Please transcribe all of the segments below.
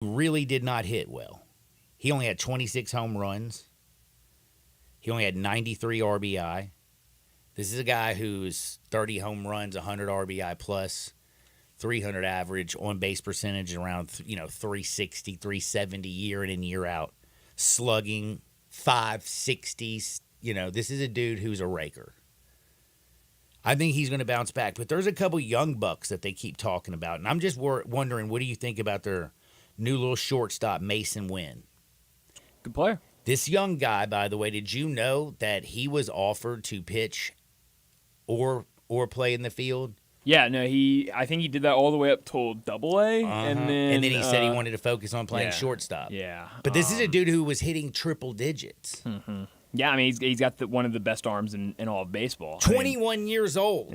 really did not hit well. He only had 26 home runs. He only had 93 RBI. This is a guy who's 30 home runs, 100 RBI plus, 300 average, on base percentage around 360, 370 year in and year out, slugging 560s. This is a dude who's a raker. I think he's going to bounce back, but there's a couple young bucks that they keep talking about, and I'm just wondering, what do you think about their new little shortstop, Mason Wynn? Good player. This young guy, by the way, did you know that he was offered to pitch or play in the field? Yeah, no, I think he did that all the way up till AA, and then he said he wanted to focus on playing shortstop. Yeah, but this is a dude who was hitting triple digits. Mm-hmm. Yeah, I mean he's got one of the best arms in all of baseball. 21 years old.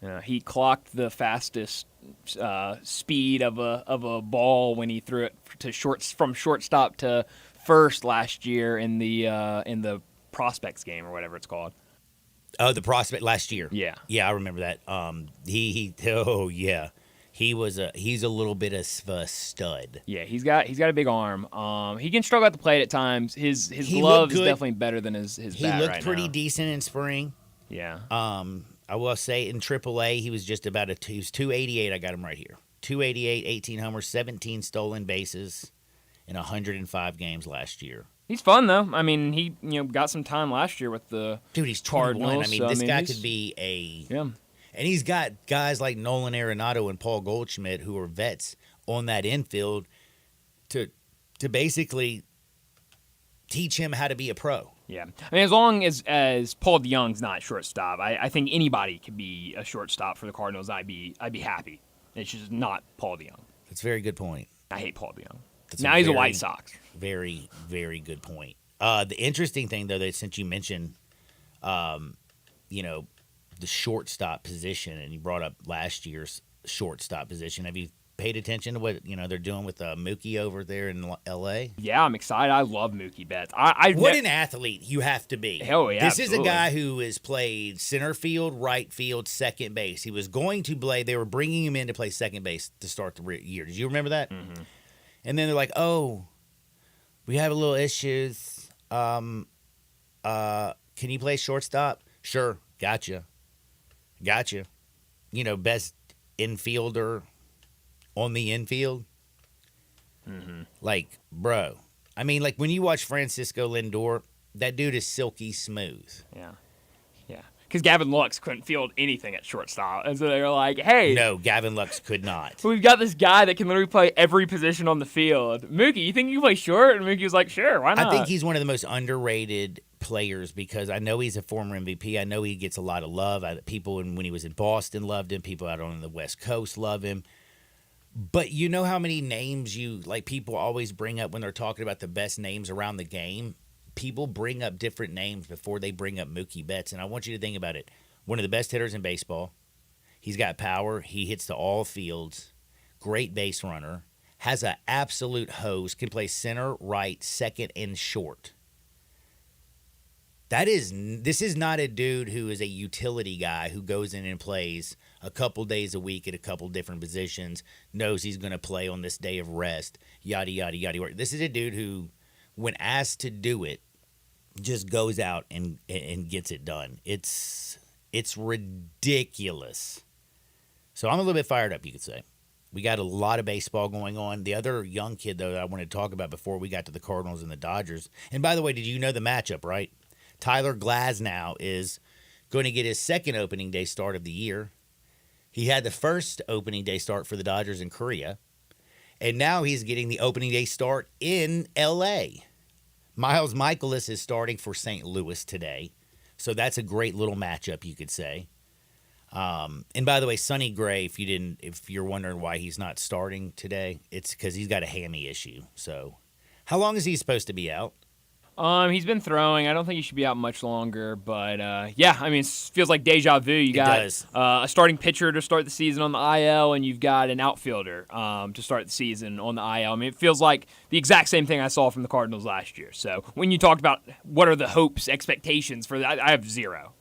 Yeah, he clocked the fastest speed of a ball when he threw it from shortstop to first last year in the prospects game or whatever it's called. Oh, the prospect last year. Yeah, I remember that. He's a little bit of a stud. Yeah, he's got a big arm. He can struggle at the plate at times. His glove is definitely better than his bat right now. He looked pretty decent in spring. Yeah. I will say in AAA he was just about he was 288. I got him right here. 288, 18 homers, 17 stolen bases in 105 games last year. He's fun though. I mean, he got some time last year with the dude. He's 21. Cardinals. I mean, this guy could be and he's got guys like Nolan Arenado and Paul Goldschmidt who are vets on that infield to basically teach him how to be a pro. Yeah, I mean, as long as Paul DeYoung's not shortstop, I think anybody could be a shortstop for the Cardinals. I'd be happy. It's just not Paul DeYoung. That's a very good point. I hate Paul DeYoung. Now he's a White Sox. Very, very good point. The interesting thing, though, that since you mentioned, the shortstop position, and you brought up last year's shortstop position, have you paid attention to what they're doing with Mookie over there in L.A.? Yeah, I'm excited. I love Mookie Betts. An athlete you have to be. Hell yeah, This is a guy who has played center field, right field, second base. He was going to play. They were bringing him in to play second base to start the year. Did you remember that? Mm-hmm. And then they're like, "Oh, we have a little issues. Can you play shortstop? Sure, gotcha. Best infielder on the infield. Mm-hmm. Like, bro. I mean, like when you watch Francisco Lindor, that dude is silky smooth. Yeah. Because Gavin Lux couldn't field anything at shortstop. And so they were like, hey. No, Gavin Lux could not. We've got this guy that can literally play every position on the field. Mookie, you think you play short? And Mookie was like, sure, why not? I think he's one of the most underrated players because I know he's a former MVP. I know he gets a lot of love. People, when he was in Boston, loved him. People out on the West Coast love him. But you know how many names people always bring up when they're talking about the best names around the game? People bring up different names before they bring up Mookie Betts, and I want you to think about it. One of the best hitters in baseball. He's got power. He hits to all fields. Great base runner. Has an absolute hose. Can play center, right, second, and short. This is not a dude who is a utility guy who goes in and plays a couple days a week at a couple different positions, knows he's going to play on this day of rest, yada, yada, yada. This is a dude who, when asked to do it, just goes out and gets it done. It's ridiculous. So I'm a little bit fired up, you could say. We got a lot of baseball going on. The other young kid, though, that I wanted to talk about before we got to the Cardinals and the Dodgers. And by the way, did you know the matchup, right? Tyler Glasnow is going to get his second opening day start of the year. He had the first opening day start for the Dodgers in Korea. And now he's getting the opening day start in L.A. Miles Michaelis is starting for St. Louis today. So that's a great little matchup, you could say. And by the way, Sonny Gray, if you're wondering why he's not starting today, it's because he's got a hammy issue. So how long is he supposed to be out? He's been throwing. I don't think he should be out much longer, but yeah, I mean, it feels like deja vu. You got a starting pitcher to start the season on the IL, and you've got an outfielder to start the season on the IL. I mean, it feels like the exact same thing I saw from the Cardinals last year. So when you talked about what are the hopes, expectations for that, I have zero.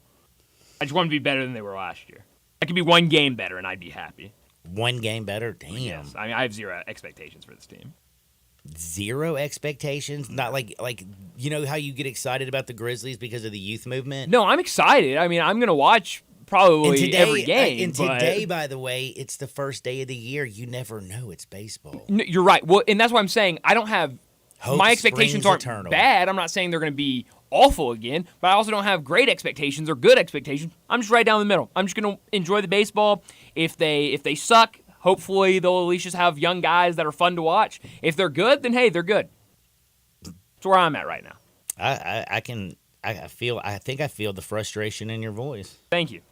I just want to be better than they were last year. I could be one game better, and I'd be happy. One game better? Damn. Yes. I mean, I have zero expectations for this team. Zero expectations. Not like you know how you get excited about the Grizzlies because of the youth movement. No, I'm excited. I mean, I'm gonna watch probably every game. And today, by the way, it's the first day of the year. You never know. It's baseball. No, you're right. Well, and that's why I'm saying I don't have Hope my expectations aren't eternal. bad. I'm not saying they're going to be awful again, but I also don't have great expectations or good expectations. I'm just right down the middle. I'm just going to enjoy the baseball. If they suck, hopefully they'll at least just have young guys that are fun to watch. If they're good, then hey, they're good. That's where I'm at right now. I think I feel the frustration in your voice. Thank you.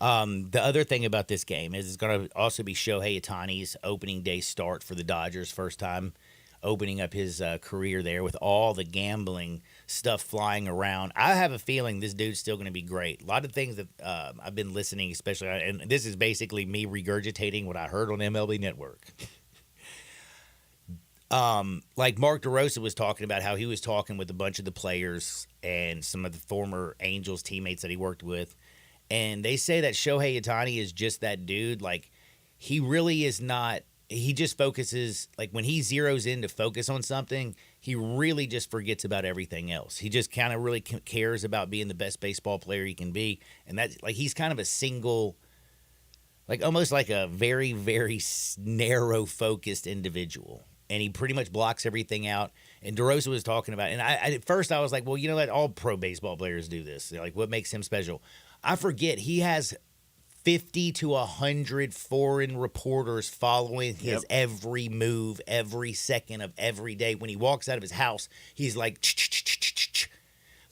The other thing about this game is it's going to also be Shohei Ohtani's opening day start for the Dodgers, first time opening up his career there with all the gambling stuff flying around. I have a feeling this dude's still going to be great. A lot of things that I've been listening, especially, and this is basically me regurgitating what I heard on MLB Network. Like Mark DeRosa was talking about how he was talking with a bunch of the players and some of the former Angels teammates that he worked with. And they say that Shohei Ohtani is just that dude. Like, he really is not. He just focuses, like when he zeroes in to focus on something, he really just forgets about everything else. He just kind of really cares about being the best baseball player he can be. And that's like, he's kind of a single, like almost like a very, very narrow focused individual. And he pretty much blocks everything out. And DeRosa was talking about, and I at first I was like, well, you know what? All pro baseball players do this. Like, what makes him special? I forget he has 50 to 100 foreign reporters following his every move, every second of every day. When he walks out of his house, he's like,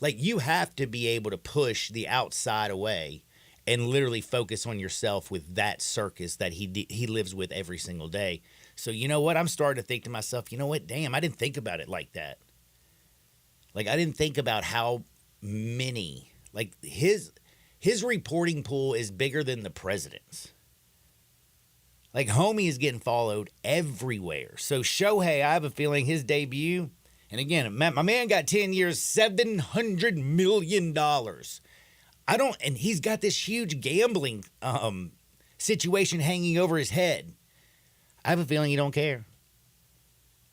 like you have to be able to push the outside away and literally focus on yourself with that circus that he lives with every single day. So you know what? I'm starting to think to myself, you know what? Damn, I didn't think about it like that. Like I didn't think about how many, like his reporting pool is bigger than the president's. Like, homie is getting followed everywhere. So, Shohei, I have a feeling his debut, and again, my man got 10 years, $700 million. And he's got this huge gambling situation hanging over his head. I have a feeling he don't care.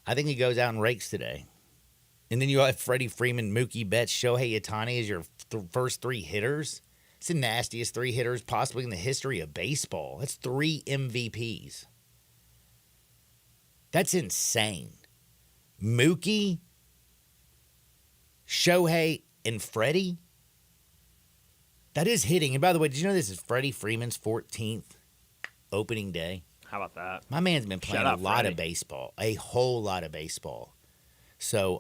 I think he goes out and rakes today. And then you have Freddie Freeman, Mookie Betts, Shohei Ohtani as your first three hitters. It's the nastiest three hitters possibly in the history of baseball. That's 3 MVPs. That's insane. Mookie, Shohei, and Freddie. That is hitting. And by the way, did you know this is Freddie Freeman's 14th opening day? How about that? My man's been playing a lot of baseball. A whole lot of baseball. So,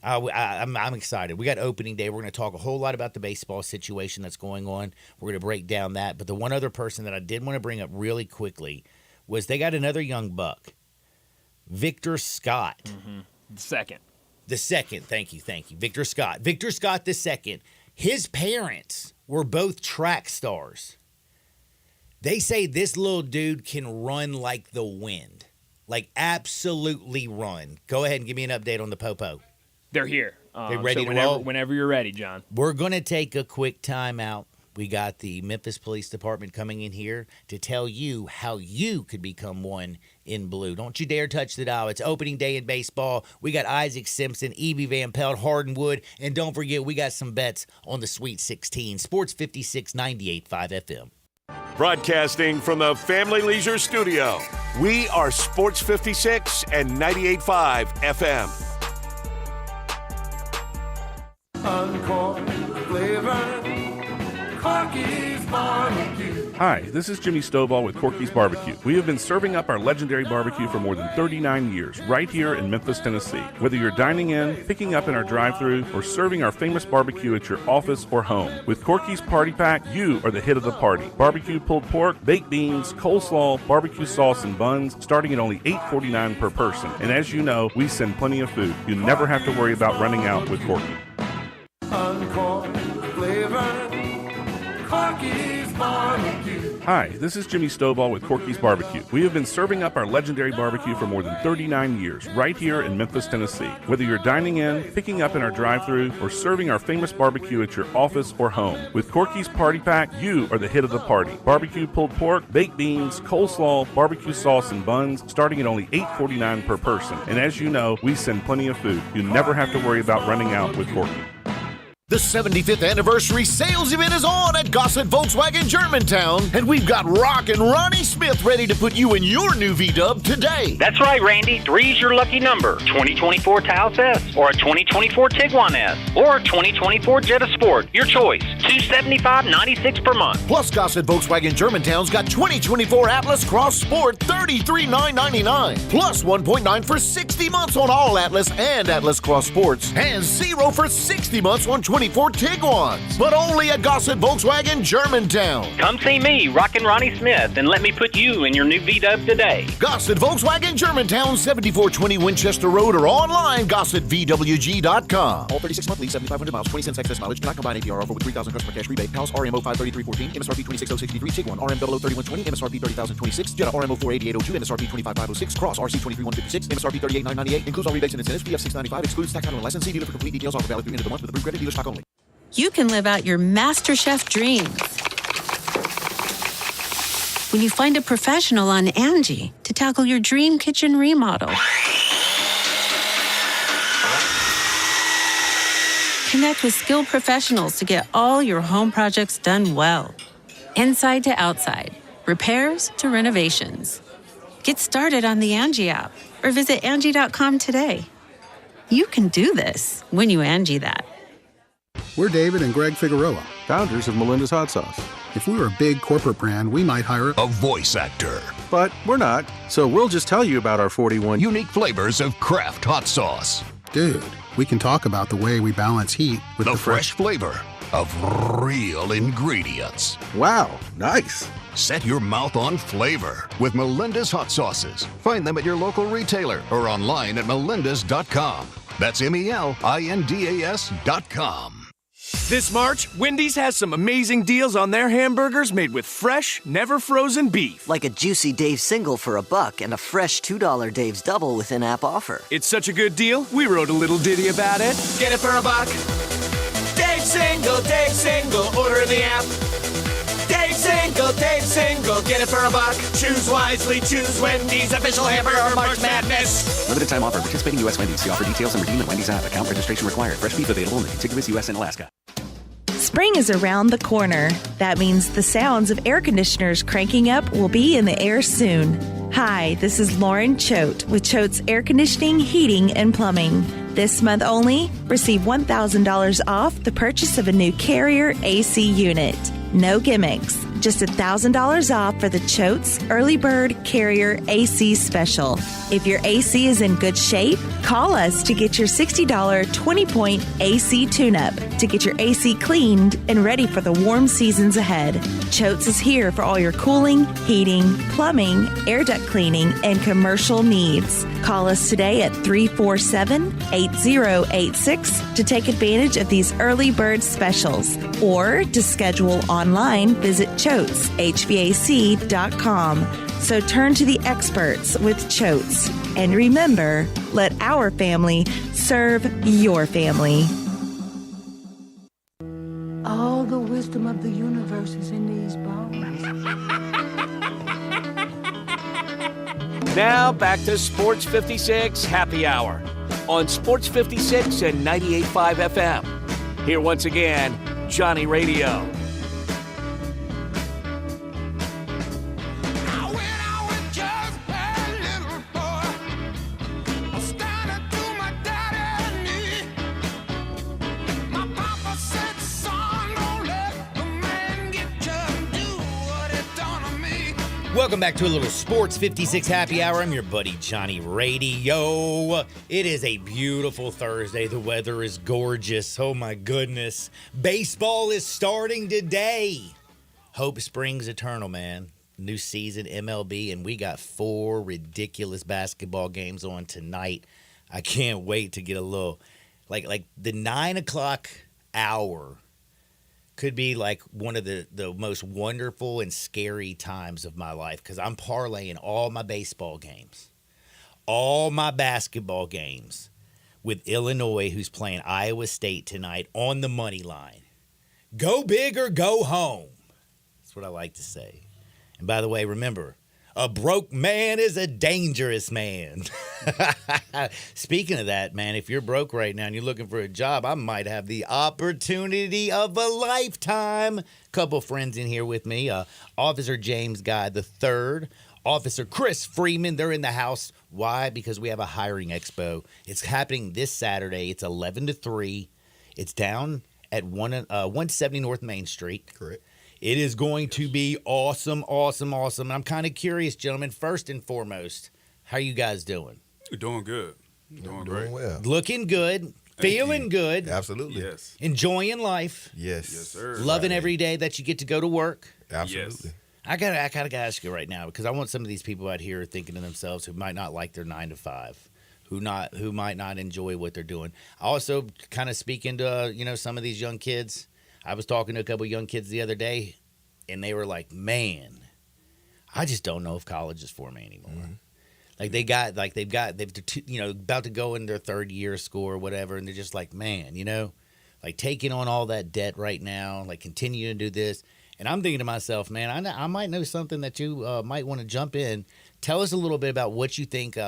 I'm excited. We got opening day. We're going to talk a whole lot about the baseball situation that's going on. We're going to break down that. But the one other person that I did want to bring up really quickly was they got another young buck, Victor Scott. Mm-hmm. The second. Thank you. Victor Scott. Victor Scott the second. His parents were both track stars. They say this little dude can run like the wind. Like absolutely run. Go ahead and give me an update on the Popo. They're here. They ready to roll? Whenever you're ready, John. We're going to take a quick time out. We got the Memphis Police Department coming in here to tell you how you could become one in blue. Don't you dare touch the dial. It's opening day in baseball. We got Isaac Simpson, E.B. Van Pelt, Hardenwood, and don't forget we got some bets on the Sweet 16. Sports 56 98.5 FM. Broadcasting from the Family Leisure Studio, we are Sports 56 and 98.5 FM. Uncorked flavor, Corky's Barbecue. Hi, this is Jimmy Stovall with Corky's Barbecue. We have been serving up our legendary barbecue for more than 39 years, right here in Memphis, Tennessee. Whether you're dining in, picking up in our drive-thru, or serving our famous barbecue at your office or home, with Corky's Party Pack, you are the hit of the party. Barbecue pulled pork, baked beans, coleslaw, barbecue sauce, and buns, starting at only $8.49 per person. And as you know, we send plenty of food. You never have to worry about running out with Corky. Uncorked flavor, Corky's Barbecue. Hi, this is Jimmy Stovall with Corky's Barbecue. We have been serving up our legendary barbecue for more than 39 years, right here in Memphis, Tennessee. Whether you're dining in, picking up in our drive-thru, or serving our famous barbecue at your office or home, with Corky's Party Pack, you are the hit of the party. Barbecue pulled pork, baked beans, coleslaw, barbecue sauce, and buns, starting at only $8.49 per person. And as you know, we send plenty of food. You never have to worry about running out with Corky. The 75th anniversary sales event is on at Gossett Volkswagen Germantown, and we've got Rock and Ronnie Smith ready to put you in your new V-Dub today. That's right, Randy. 3's your lucky number. 2024 Taos S, or a 2024 Tiguan S, or a 2024 Jetta Sport. Your choice. $275.96 per month. Plus, Gossett Volkswagen Germantown's got 2024 Atlas Cross Sport, $33,999. Plus 1.9 for 60 months on all Atlas and Atlas Cross Sports, and 0 for 60 months on 24 Tiguans, but only at Gossett Volkswagen Germantown. Come see me, Rockin' Ronnie Smith, and let me put you in your new V-Dub today. Gossett Volkswagen Germantown, 7420 Winchester Road, or online, GossettVWG.com. All 36 monthly, 7,500 miles, 20 cents excess mileage. Do not combine APR offer with 3,000 customer cash rebate. House RMO 53314, MSRP 26,063, Tiguan RM 003120, MSRP 30,026, Jetta RMO 48802, MSRP 25,506, Cross RC 23156, MSRP 38,998. Includes all rebates and incentives. PF 695 excludes tax title and license. See dealer for complete details. Offer valid through end of the month with approved credit. Dealer stock only. You can live out your MasterChef dreams when you find a professional on Angie to tackle your dream kitchen remodel. Connect with skilled professionals to get all your home projects done well. Inside to outside, repairs to renovations. Get started on the Angie app or visit Angie.com today. You can do this when you Angie that. We're David and Greg Figueroa, founders of Melinda's Hot Sauce. If we were a big corporate brand, we might hire a voice actor. But we're not, so we'll just tell you about our 41 unique flavors of Kraft Hot Sauce. Dude, we can talk about the way we balance heat with the fresh flavor of real ingredients. Wow, nice. Set your mouth on flavor with Melinda's Hot Sauces. Find them at your local retailer or online at melindas.com. That's MELINDAS.com. This March, Wendy's has some amazing deals on their hamburgers made with fresh, never frozen beef. Like a juicy Dave's single for $1 and a fresh $2 Dave's double with in-app offer. It's such a good deal, we wrote a little ditty about it. Get it for $1. Dave's single, order in the app. Dave's single, get it for $1. Choose wisely, choose Wendy's, official hamburger March Madness. Limited time offer, participating U.S. Wendy's. See offer details and redeem at Wendy's app. Account registration required. Fresh beef available in the contiguous U.S. and Alaska. Spring is around the corner. That means the sounds of air conditioners cranking up will be in the air soon. Hi, this is Lauren Choate with Choate's Air Conditioning, Heating, and Plumbing. This month only, receive $1,000 off the purchase of a new Carrier AC unit. No gimmicks, just $1,000 off for the Choate's Early Bird Carrier AC Special. If your AC is in good shape, call us to get your $60 20-point AC tune-up to get your AC cleaned and ready for the warm seasons ahead. Choate's is here for all your cooling, heating, plumbing, air duct cleaning, and commercial needs. Call us today at 347-8086 to take advantage of these early bird specials. Or to schedule online, visit ChoatesHVAC.com. So turn to the experts with Choates. And remember, let our family serve your family. All the wisdom of the universe is in these bones. Now back to Sports 56 Happy Hour on Sports 56 and 98.5 FM. Here once again, Johnny Radio. Welcome back to a little Sports 56 Happy Hour. I'm your buddy Johnny Radio. It is a beautiful Thursday. The weather is gorgeous. Oh my goodness. Baseball is starting today. Hope springs eternal, man. New season, MLB, and we got 4 ridiculous basketball games on tonight. I can't wait to get a little, like the 9 o'clock hour could be like one of the most wonderful and scary times of my life because I'm parlaying all my baseball games, all my basketball games with Illinois, who's playing Iowa State tonight on the money line. Go big or go home. That's what I like to say. And by the way, remember, a broke man is a dangerous man. Speaking of that, man, if you're broke right now and you're looking for a job, I might have the opportunity of a lifetime. Couple friends in here with me, Officer James Guy III, Officer Chris Freeman. They're in the house. Why? Because we have a hiring expo. It's happening this Saturday. It's 11 to 3. It's down at 170 North Main Street. Correct. It is going to be awesome, awesome, awesome. I'm kind of curious, gentlemen, first and foremost, how you guys doing? We're doing good. Doing great. Well. Looking good. Feeling good. Absolutely. Yes. Enjoying life. Yes. Yes, sir. Loving every day that you get to go to work. Absolutely. I gotta ask you right now because I want some of these people out here thinking to themselves who might not like their 9 to 5, who might not enjoy what they're doing. I also kind of speaking to some of these young kids. I was talking to a couple of young kids the other day, and they were like, "Man, I just don't know if college is for me anymore." Mm-hmm. Like they're about to go in their third year of school or whatever, and they're just like, "Man, like taking on all that debt right now, like continuing to do this." And I'm thinking to myself, man, I might know something that you might want to jump in. Tell us a little bit about what you think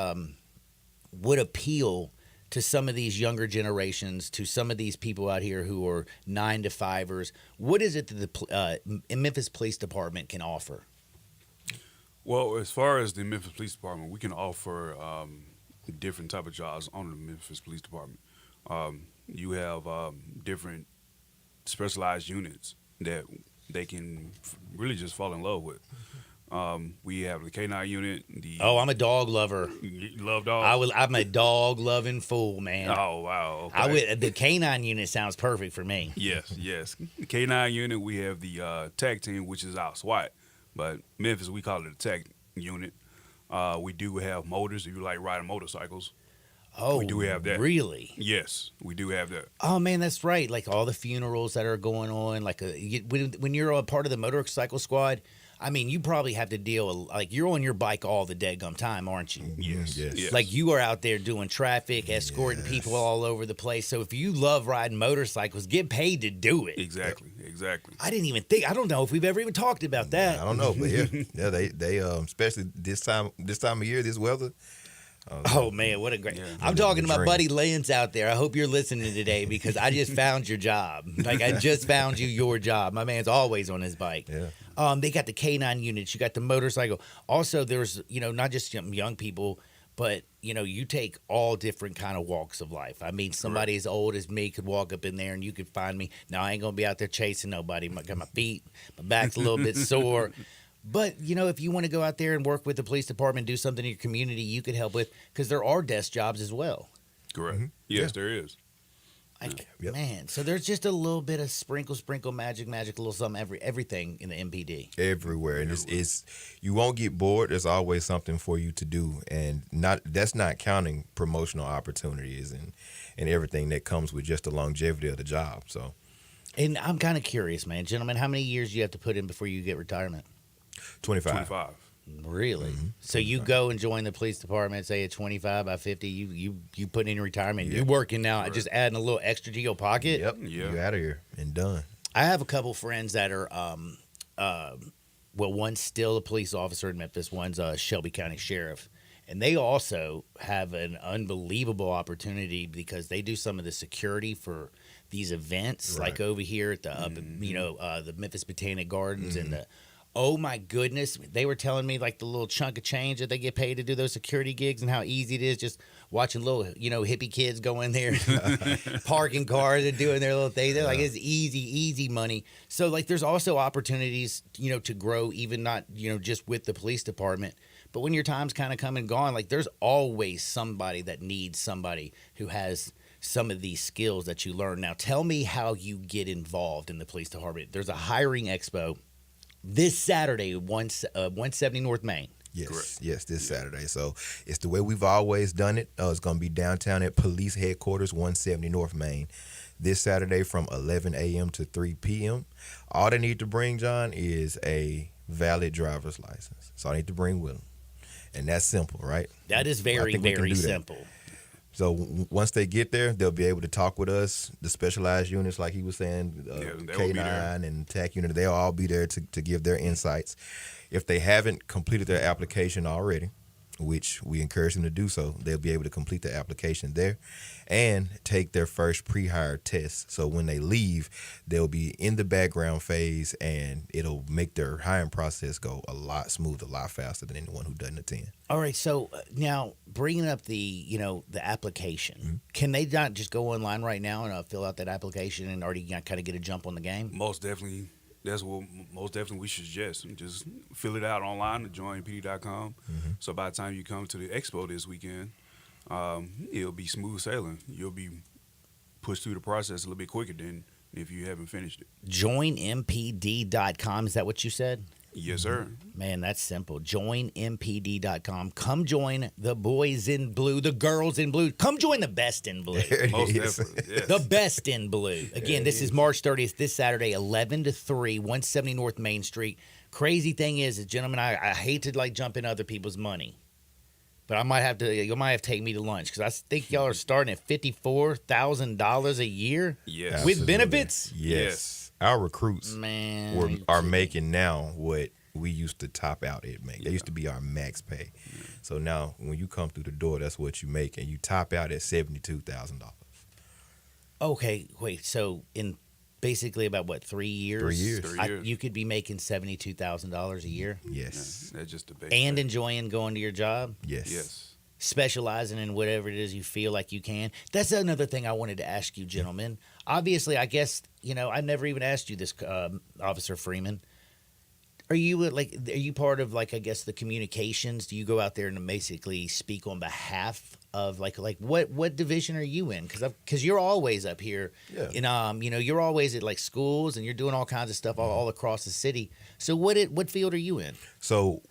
would appeal to some of these younger generations, to some of these people out here who are 9 to 5ers. What is it that the Memphis Police Department can offer? Well, as far as the Memphis Police Department, we can offer different type of jobs on the Memphis Police Department. You have different specialized units that they can really just fall in love with. We have the K9 unit. I'm a dog lover. You love dogs? I'm a dog loving fool, man. Oh, wow. Okay. The K9 unit sounds perfect for me. Yes. The K9 unit, we have the tech team, which is our SWAT. But Memphis, we call it a tech unit. We do have motors if you like riding motorcycles. Oh, we do have that. Really? Yes, we do have that. Oh, man, that's right. Like all the funerals that are going on. Like when you're a part of the motorcycle squad, I mean, you probably have to deal like you're on your bike all the daggum time, aren't you? Yes. Like you are out there doing traffic, escorting people all over the place. So if you love riding motorcycles, get paid to do it. Exactly. I didn't even think. I don't know if we've ever even talked about that. I don't know, but yeah, they especially this time of year, this weather. Oh man, what a great! I'm talking to my buddy Lance out there. I hope you're listening today because I just found your job. Like I just found you your job. My man's always on his bike. Yeah. They got the K9 units. You got the motorcycle. Also, there's not just young people, but you take all different kind of walks of life. I mean, somebody as old as me could walk up in there and you could find me. Now I ain't gonna be out there chasing nobody. I got my feet, my back's a little bit sore. But, if you want to go out there and work with the police department, do something in your community you could help with, because there are desk jobs as well. Correct. Mm-hmm. Yes, there is. Man, so there's just a little bit of sprinkle, magic, a little something, everything in the MPD. Everywhere. And it's you won't get bored. There's always something for you to do. And that's not counting promotional opportunities and everything that comes with just the longevity of the job. So, and I'm kind of curious, man. Gentlemen, how many years do you have to put in before you get retirement? 25. Really? Mm-hmm. So you go and join the police department, say at 25 by 50, you put in retirement. You're working now, just adding a little extra to your pocket. Yep. You're out of here and done. I have a couple friends that are, one's still a police officer in Memphis, one's a Shelby County Sheriff. And they also have an unbelievable opportunity because they do some of the security for these events, like over here at the, the Memphis Botanic Gardens and the. Oh my goodness. They were telling me like the little chunk of change that they get paid to do those security gigs and how easy it is just watching little, hippie kids go in there, parking cars and doing their little thing. They're like, it's easy money. So like there's also opportunities, to grow even not, just with the police department. But when your time's kind of come and gone, like there's always somebody that needs somebody who has some of these skills that you learn. Now tell me how you get involved in the police department. There's a hiring expo this Saturday, 170 North Main. Yes, correct. Yes, this Saturday. So it's the way we've always done it. It's going to be downtown at Police Headquarters, 170 North Main. this Saturday from 11 a.m. to 3 p.m. All they need to bring, John, is a valid driver's license. So I need to bring with them. And that's simple, right? That is very, very simple. So once they get there, they'll be able to talk with us, the specialized units, like he was saying, K9 and TAC unit. They'll all be there to give their insights. If they haven't completed their application already, which we encourage them to do so, they'll be able to complete the application there and take their first pre-hire test. So when they leave, they'll be in the background phase, and it'll make their hiring process go a lot smoother, a lot faster than anyone who doesn't attend. All right, so now bringing up the application, can they not just go online right now and fill out that application and already kind of get a jump on the game? Most definitely. That's what most definitely we should suggest. Just fill it out online at joinpd.com. So by the time you come to the expo this weekend, it'll be smooth sailing. You'll be pushed through the process a little bit quicker than if you haven't finished it. Joinmpd.com, is that what you said? Yes, sir. Man, that's simple. Joinmpd.com. Come join the boys in blue, the girls in blue. Come join the best in blue. Most definitely. Yes. The best in blue. Again, this is March 30th, this Saturday, 11 to 3, 170 North Main Street. Crazy thing is, gentlemen, I hate to jump in other people's money, but you might have to take me to lunch because I think y'all are starting at $54,000 a year. Yes. With benefits. Yes. Our recruits are making now what we used to top out at make. They used to be our max pay. So now when you come through the door, that's what you make, and you top out at $72,000. Okay, wait. So in basically about 3 years? 3 years. You could be making $72,000 a year? Yes. That's just the base. And enjoying going to your job? Yes. Specializing in whatever it is you feel like you can. That's another thing I wanted to ask you, gentlemen. Obviously, I guess, I never even asked you this, Officer Freeman. Are you part of, I guess, the communications? Do you go out there and basically speak on behalf of, what division are you in? Because you're always up here. Yeah. And, you're always at, schools, and you're doing all kinds of stuff all across the city. So what field are you in? So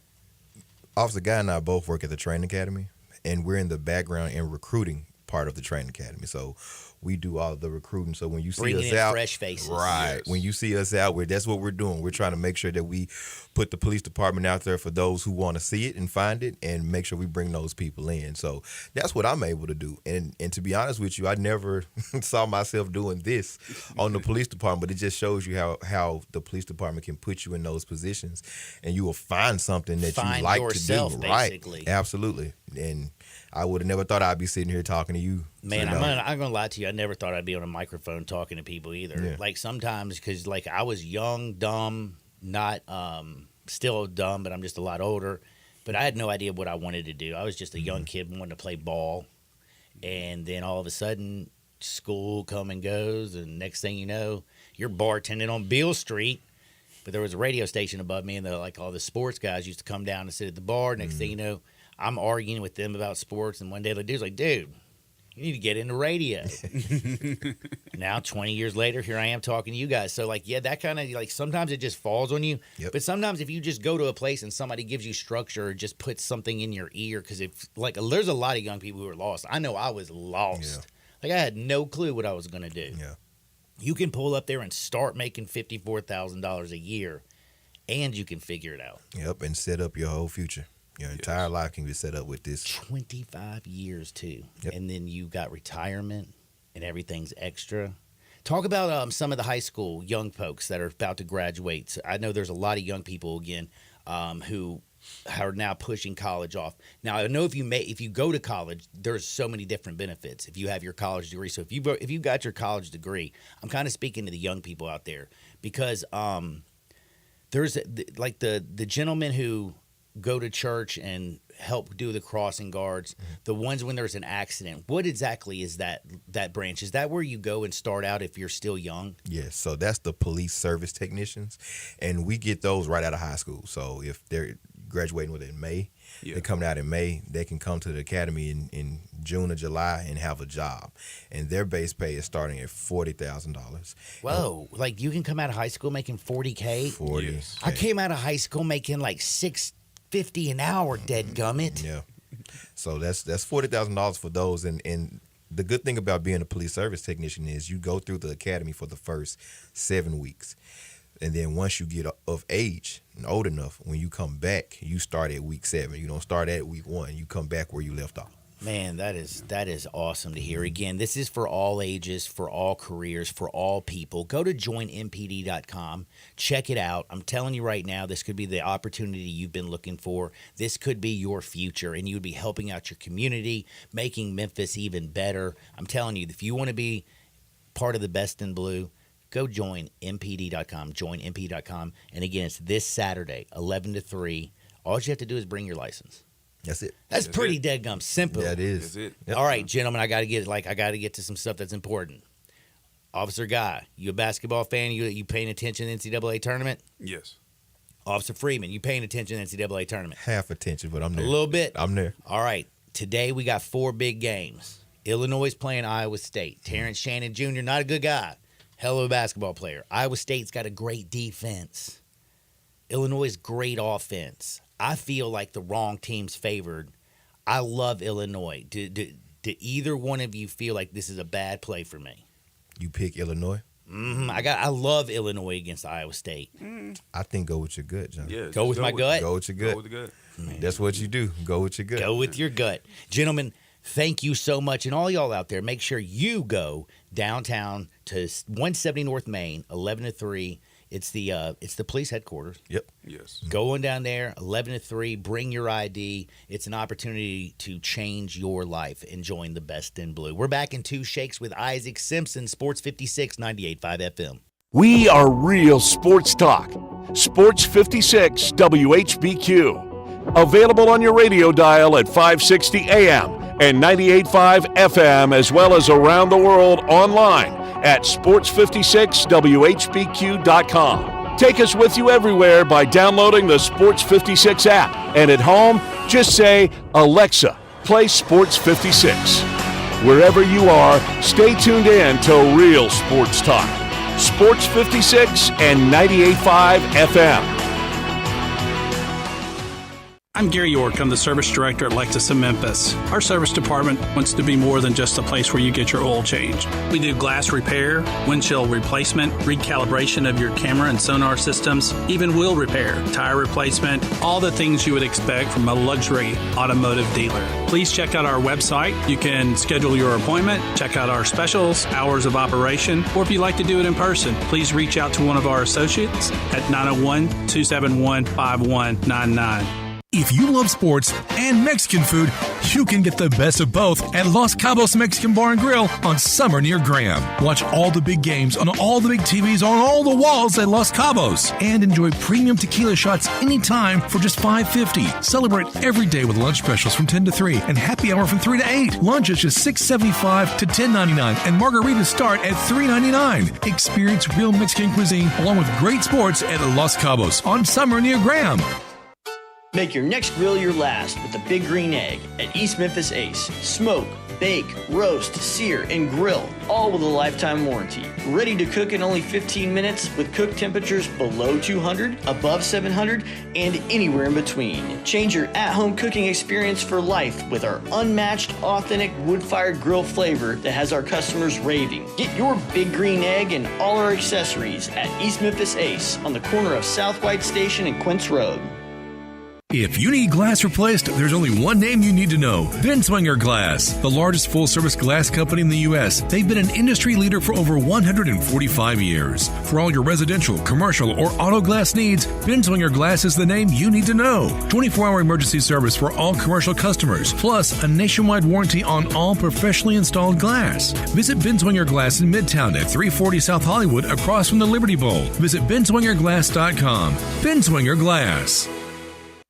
Officer Guy and I both work at the training academy, and we're in the background and recruiting part of the training academy. So we do all of the recruiting. So when you see Bringing us in out, fresh faces. right? Yes. When you see us out, that's what we're doing. We're trying to make sure that we put the police department out there for those who want to see it and find it, and make sure we bring those people in. So that's what I'm able to do. And to be honest with you, I never saw myself doing this on the police department, but it just shows you how the police department can put you in those positions, and you will find something that you like yourself, to do. basically. Right? Absolutely. And I would have never thought I'd be sitting here talking to you. Man, I'm gonna lie to you. I never thought I'd be on a microphone talking to people either. Yeah. Sometimes, because I was young, dumb, not still dumb, but I'm just a lot older. But I had no idea what I wanted to do. I was just a young kid wanting to play ball, and then all of a sudden, school come and goes, and next thing you know, you're bartending on Beale Street. But there was a radio station above me, and all the sports guys used to come down and sit at the bar. Next thing you know, I'm arguing with them about sports, and one day the dude's like, dude, you need to get into radio. Now, 20 years later, here I am talking to you guys. So, that kind of, sometimes it just falls on you. Yep. But sometimes if you just go to a place and somebody gives you structure or just puts something in your ear, because there's a lot of young people who are lost. I know I was lost. Yeah. I had no clue what I was going to do. Yeah. You can pull up there and start making $54,000 a year, and you can figure it out. Yep, and set up your whole future. Your entire life can be set up with this. 25 years, too. Yep. And then you got retirement, and everything's extra. Talk about some of the high school young folks that are about to graduate. So I know there's a lot of young people, again, who are now pushing college off. Now, I know if you go to college, there's so many different benefits if you have your college degree. So if you got your college degree, I'm kind of speaking to the young people out there, because there's the gentlemen who go to church and help do the crossing guards, the ones when there's an accident. What exactly is that branch? Is that where you go and start out if you're still young? Yes, so that's the police service technicians, and we get those right out of high school. So if they're graduating with it in May, they're coming out in May, they can come to the academy in June or July and have a job. And their base pay is starting at $40,000. Whoa, you can come out of high school making $40K? $40K. Yes. I came out of high school making $650 an hour, dead gummit. Yeah. So that's $40,000 for those, and the good thing about being a police service technician is you go through the academy for the first 7 weeks. And then once you get of age and old enough, when you come back, you start at week 7. You don't start at week 1. You come back where you left off. Man, that is awesome to hear. Again, this is for all ages, for all careers, for all people. Go to joinmpd.com. Check it out. I'm telling you right now, this could be the opportunity you've been looking for. This could be your future, and you would be helping out your community, making Memphis even better. I'm telling you, if you want to be part of the Best in Blue, go join mpd.com, joinmp.com. And again, it's this Saturday, 11 to 3. All you have to do is bring your license. That's it. That's pretty deadgum simple. Yeah, it is. That's it. Yep. All right, gentlemen, I got to get to some stuff that's important. Officer Guy, you a basketball fan? You paying attention to the NCAA tournament? Yes. Officer Freeman, you paying attention to the NCAA tournament? Half attention, but I'm there. A little bit? I'm there. All right. Today we got 4 big games. Illinois is playing Iowa State. Terrence Shannon Jr., not a good guy. Hell of a basketball player. Iowa State's got a great defense. Illinois' great offense. I feel like the wrong team's favored. I love Illinois. Do either one of you feel like this is a bad play for me? You pick Illinois? I love Illinois against Iowa State. I think go with your gut, John. Yeah, Go with my gut? Go with your gut. Go with the gut. That's what you do. Go with your gut. Go with your gut. Gentlemen, thank you so much. And all y'all out there, make sure you go downtown to 170 North Main, 11 to 3. It's the police headquarters. Yep. Yes. Go on down there, 11 to 3. Bring your ID. It's an opportunity to change your life and join the Best in Blue. We're back in 2 Shakes with Isaac Simpson, Sports 56, 98.5 FM. We are real sports talk. Sports 56 WHBQ. Available on your radio dial at 560 AM and 98.5 FM, as well as around the world online at sports56whbq.com. Take us with you everywhere by downloading the Sports 56 app. And at home, just say, Alexa, play Sports 56. Wherever you are, stay tuned in to Real Sports Talk. Sports 56 and 98.5 FM. I'm Gary York. I'm the service director at Lexus of Memphis. Our service department wants to be more than just a place where you get your oil changed. We do glass repair, windshield replacement, recalibration of your camera and sonar systems, even wheel repair, tire replacement, all the things you would expect from a luxury automotive dealer. Please check out our website. You can schedule your appointment, check out our specials, hours of operation, or if you'd like to do it in person, please reach out to one of our associates at 901-271-5199. If you love sports and Mexican food, you can get the best of both at Los Cabos Mexican Bar and Grill on Summer near Graham. Watch all the big games on all the big TVs on all the walls at Los Cabos and enjoy premium tequila shots anytime for just $5.50. Celebrate every day with lunch specials from 10 to 3 and happy hour from 3 to 8. Lunch is just $6.75 to $10.99 and margaritas start at $3.99. Experience real Mexican cuisine along with great sports at Los Cabos on Summer near Graham. Make your next grill your last with the Big Green Egg at East Memphis Ace. Smoke, bake, roast, sear, and grill, all with a lifetime warranty. Ready to cook in only 15 minutes with cook temperatures below 200, above 700, and anywhere in between. Change your at-home cooking experience for life with our unmatched, authentic wood-fired grill flavor that has our customers raving. Get your Big Green Egg and all our accessories at East Memphis Ace on the corner of South White Station and Quince Road. If you need glass replaced, there's only one name you need to know. Binswanger Glass, the largest full-service glass company in the U.S. They've been an industry leader for over 145 years. For all your residential, commercial, or auto glass needs, Binswanger Glass is the name you need to know. 24-hour emergency service for all commercial customers, plus a nationwide warranty on all professionally installed glass. Visit Binswanger Glass in Midtown at 340 South Hollywood across from the Liberty Bowl. Visit binswingerglass.com. Binswanger Glass.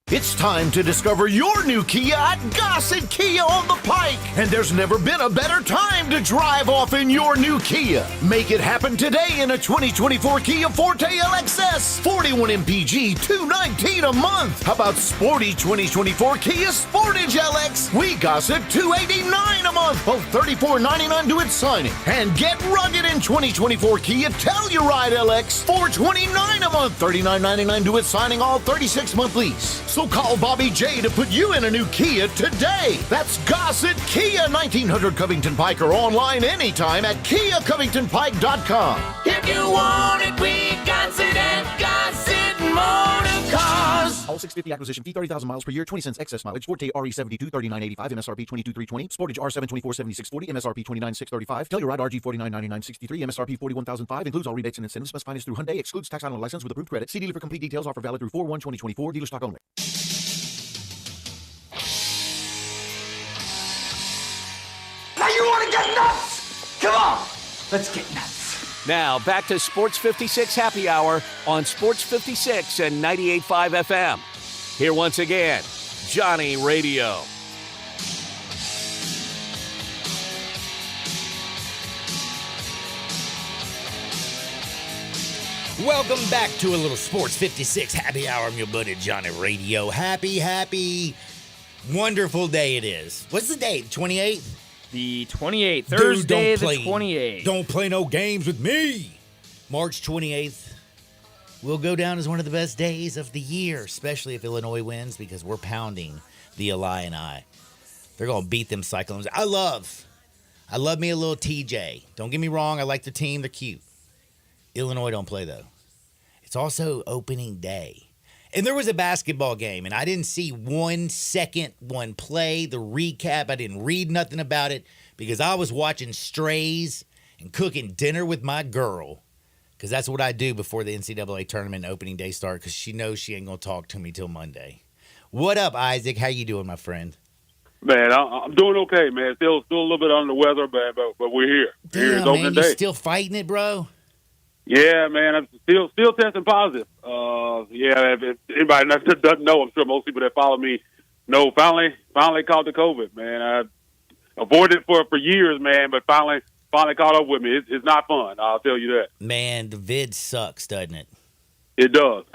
It's time to discover your new Kia at Gossett Kia on the Pike. And there's never been a better time to drive off in your new Kia. Make it happen today in a 2024 Kia Forte LXS. 41 MPG, $219 a month. How about sporty 2024 Kia Sportage LX? We Gossett $289 a month. Both $34.99 to its signing. And get rugged in 2024 Kia Telluride LX. $429 a month. $39.99 to its signing, all 36-month lease. So So call Bobby J to put you in a new Kia today. That's Gossett Kia, 1900 Covington Pike, or online anytime at KiaCovingtonPike.com. If you want it, we got it at Gossett Motor Cars. All 650 acquisition fee, 30,000 miles per year, 20 cents excess mileage. Forte RE72, 39.85, MSRP 22,320. Sportage R7, 24,7640, MSRP 29,635. Telluride RG 49,9963, MSRP 41,005. Includes all rebates and incentives. Specified finance through Hyundai. Excludes tax on license with approved credit. See dealer for complete details. Offer valid through 4/1/2024. Dealer stock only. Now you want to get nuts? Come on, let's get nuts. Now, back to Sports 56 Happy Hour on Sports 56 and 98.5 FM. Here once again, Johnny Radio. Welcome back to a little Sports 56 Happy Hour. I'm your buddy Johnny Radio. Happy, wonderful day it is. What's the date? 28th? The 28th. Thursday, the 28th. Don't play no games with me. March 28th will go down as one of the best days of the year, especially if Illinois wins, because we're pounding the Illini. They're going to beat them Cyclones. I love me a little TJ. Don't get me wrong. I like the team. They're cute. Illinois don't play, though. It's also opening day. And there was a basketball game, and I didn't see 1 second, one play, the recap. I didn't read nothing about it because I was watching Strays and cooking dinner with my girl, because that's what I do before the NCAA tournament and opening day start, because she knows she ain't going to talk to me till Monday. What up, Isaac? How you doing, my friend? Man, I'm doing okay, man. Still a little bit under the weather, man, but we're here. Damn, man, you still fighting it, bro? Yeah, man, I'm still testing positive. Yeah, if anybody that doesn't know, I'm sure most people that follow me know. Finally caught the COVID, man. I avoided it for years, man, but finally caught up with me. It's not fun, I'll tell you that. Man, the vid sucks, doesn't it? It does,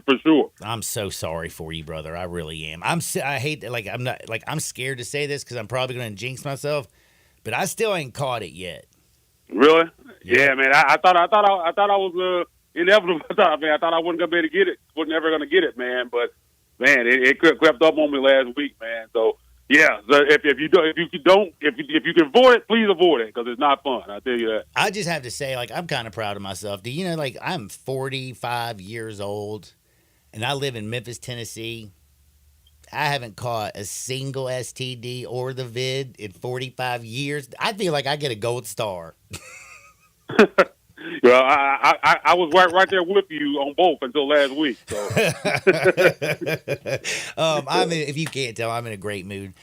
for sure. I'm so sorry for you, brother. I really am. I hate that. I'm scared to say this because I'm probably going to jinx myself, but I still ain't caught it yet. Really? Yeah, man. I thought I was inevitable. I thought I wasn't gonna be able to get it. Was never gonna get it, man. But man, it crept up on me last week, man. So yeah, so if you can avoid it, please avoid it, because it's not fun. I tell you that. I just have to say, I'm kind of proud of myself. Do you know, I'm 45 years old, and I live in Memphis, Tennessee. I haven't caught a single STD or the vid in 45 years. I feel like I get a gold star. Well, I was right there with you on both until last week. So, if you can't tell, I'm in a great mood.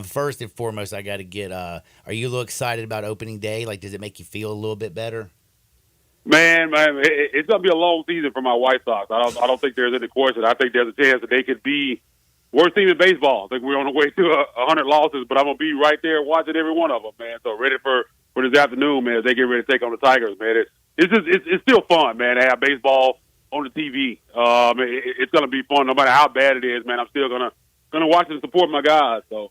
First and foremost, I got to get. Are you a little excited about opening day? Does it make you feel a little bit better? Man, it's gonna be a long season for my White Sox. I don't think there's any question. I think there's a chance that they could be worst team in baseball. I think we're on the way to 100 losses, but I'm going to be right there watching every one of them, man. So ready for this afternoon, man, as they get ready to take on the Tigers, man. It's still fun, man, to have baseball on the TV. It's going to be fun no matter how bad it is, man. I'm still going to watch and support my guys. So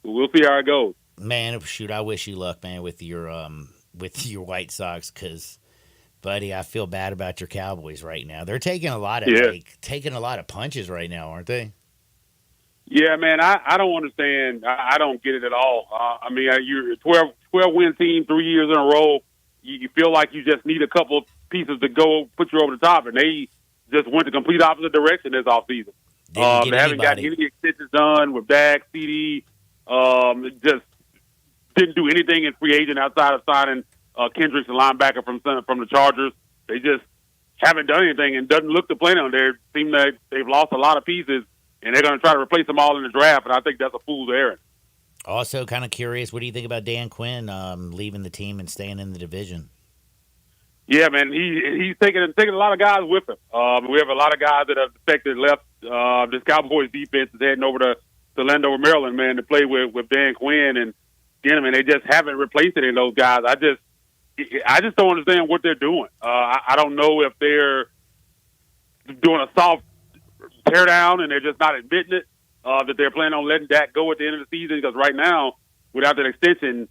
we'll see how it goes. Man, shoot, I wish you luck, man, with your White Sox, because, buddy, I feel bad about your Cowboys right now. They're taking a lot of punches right now, aren't they? Yeah, man, I don't understand. I don't get it at all. You're a 12-win team 3 years in a row. You feel like you just need a couple of pieces to go put you over the top, and they just went the complete opposite direction this offseason. They haven't got any extensions done with Dak, CD. Just didn't do anything in free agent outside of signing Kendricks, a linebacker from the Chargers. They just haven't done anything, and doesn't look to plan on there. Seem that they've lost a lot of pieces, and they're going to try to replace them all in the draft, and I think that's a fool's errand. Also, kind of curious, what do you think about Dan Quinn leaving the team and staying in the division? Yeah, man, he's taking a lot of guys with him. We have a lot of guys that have defected left. This Cowboys defense is heading over to Landover, Maryland, man, to play with Dan Quinn, and again, man, they just haven't replaced any of those guys. I just don't understand what they're doing. I don't know if they're doing a soft tear down and they're just not admitting it, that they're planning on letting Dak go at the end of the season, because right now, without that extension,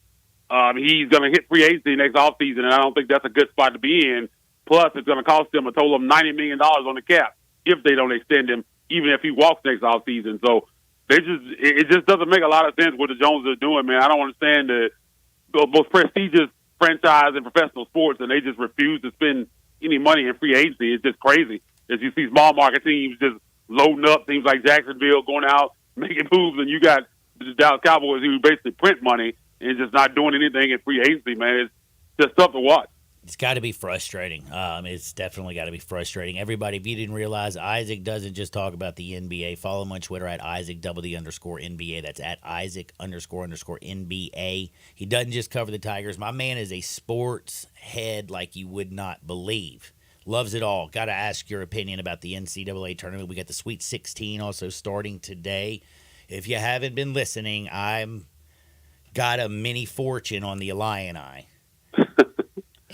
he's going to hit free agency next offseason, and I don't think that's a good spot to be in. Plus, it's going to cost them a total of $90 million on the cap if they don't extend him, even if he walks next offseason. So it just doesn't make a lot of sense what the Joneses are doing, man. I don't understand the most prestigious franchise in professional sports, and they just refuse to spend any money in free agency. It's just crazy. As you see small market teams just loading up, teams like Jacksonville going out, making moves, and you got the Dallas Cowboys who basically print money and just not doing anything in free agency, man. It's just tough to watch. It's got to be frustrating. It's definitely got to be frustrating. Everybody, if you didn't realize, Isaac doesn't just talk about the NBA. Follow him on Twitter at IsaacWD_NBA. That's at Isaac__NBA. He doesn't just cover the Tigers. My man is a sports head like you would not believe. Loves it all. Got to ask your opinion about the NCAA tournament. We got the Sweet 16 also starting today. If you haven't been listening, I'm got a mini fortune on the Illini.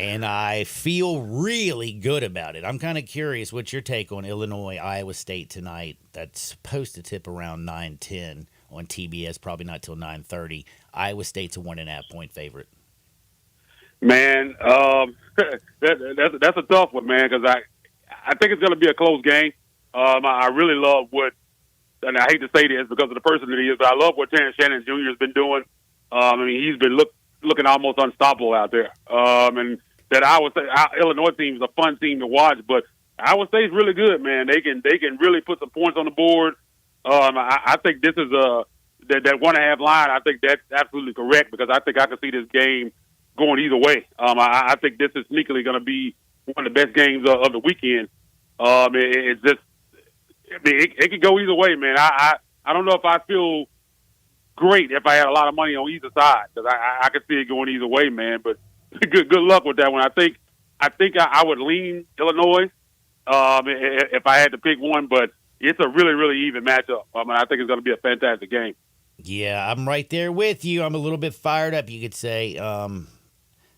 And I feel really good about it. I'm kind of curious what's your take on Illinois, Iowa State tonight. That's supposed to tip around 9:10 on TBS, probably not till 9:30. Iowa State's a 1.5-point favorite. Man, that's a tough one, man, because I think it's going to be a close game. I really love what, and I hate to say this because of the person that he is, but I love what Terrence Shannon Jr. has been doing. I mean, he's been looking almost unstoppable out there. And that Iowa State, Illinois team is a fun team to watch, but Iowa State's really good, man. They can really put some points on the board. I think this is that 1.5 line. I think that's absolutely correct because I think I can see this game going either way. I think this is sneakily going to be one of the best games of the weekend. It's just, I mean, it could go either way, man. I don't know if I feel great if I had a lot of money on either side because I could see it going either way, man. But good luck with that one. I think I would lean Illinois if I had to pick one, but it's a really, really even matchup. I mean, I think it's going to be a fantastic game. Yeah, I'm right there with you. I'm a little bit fired up, you could say.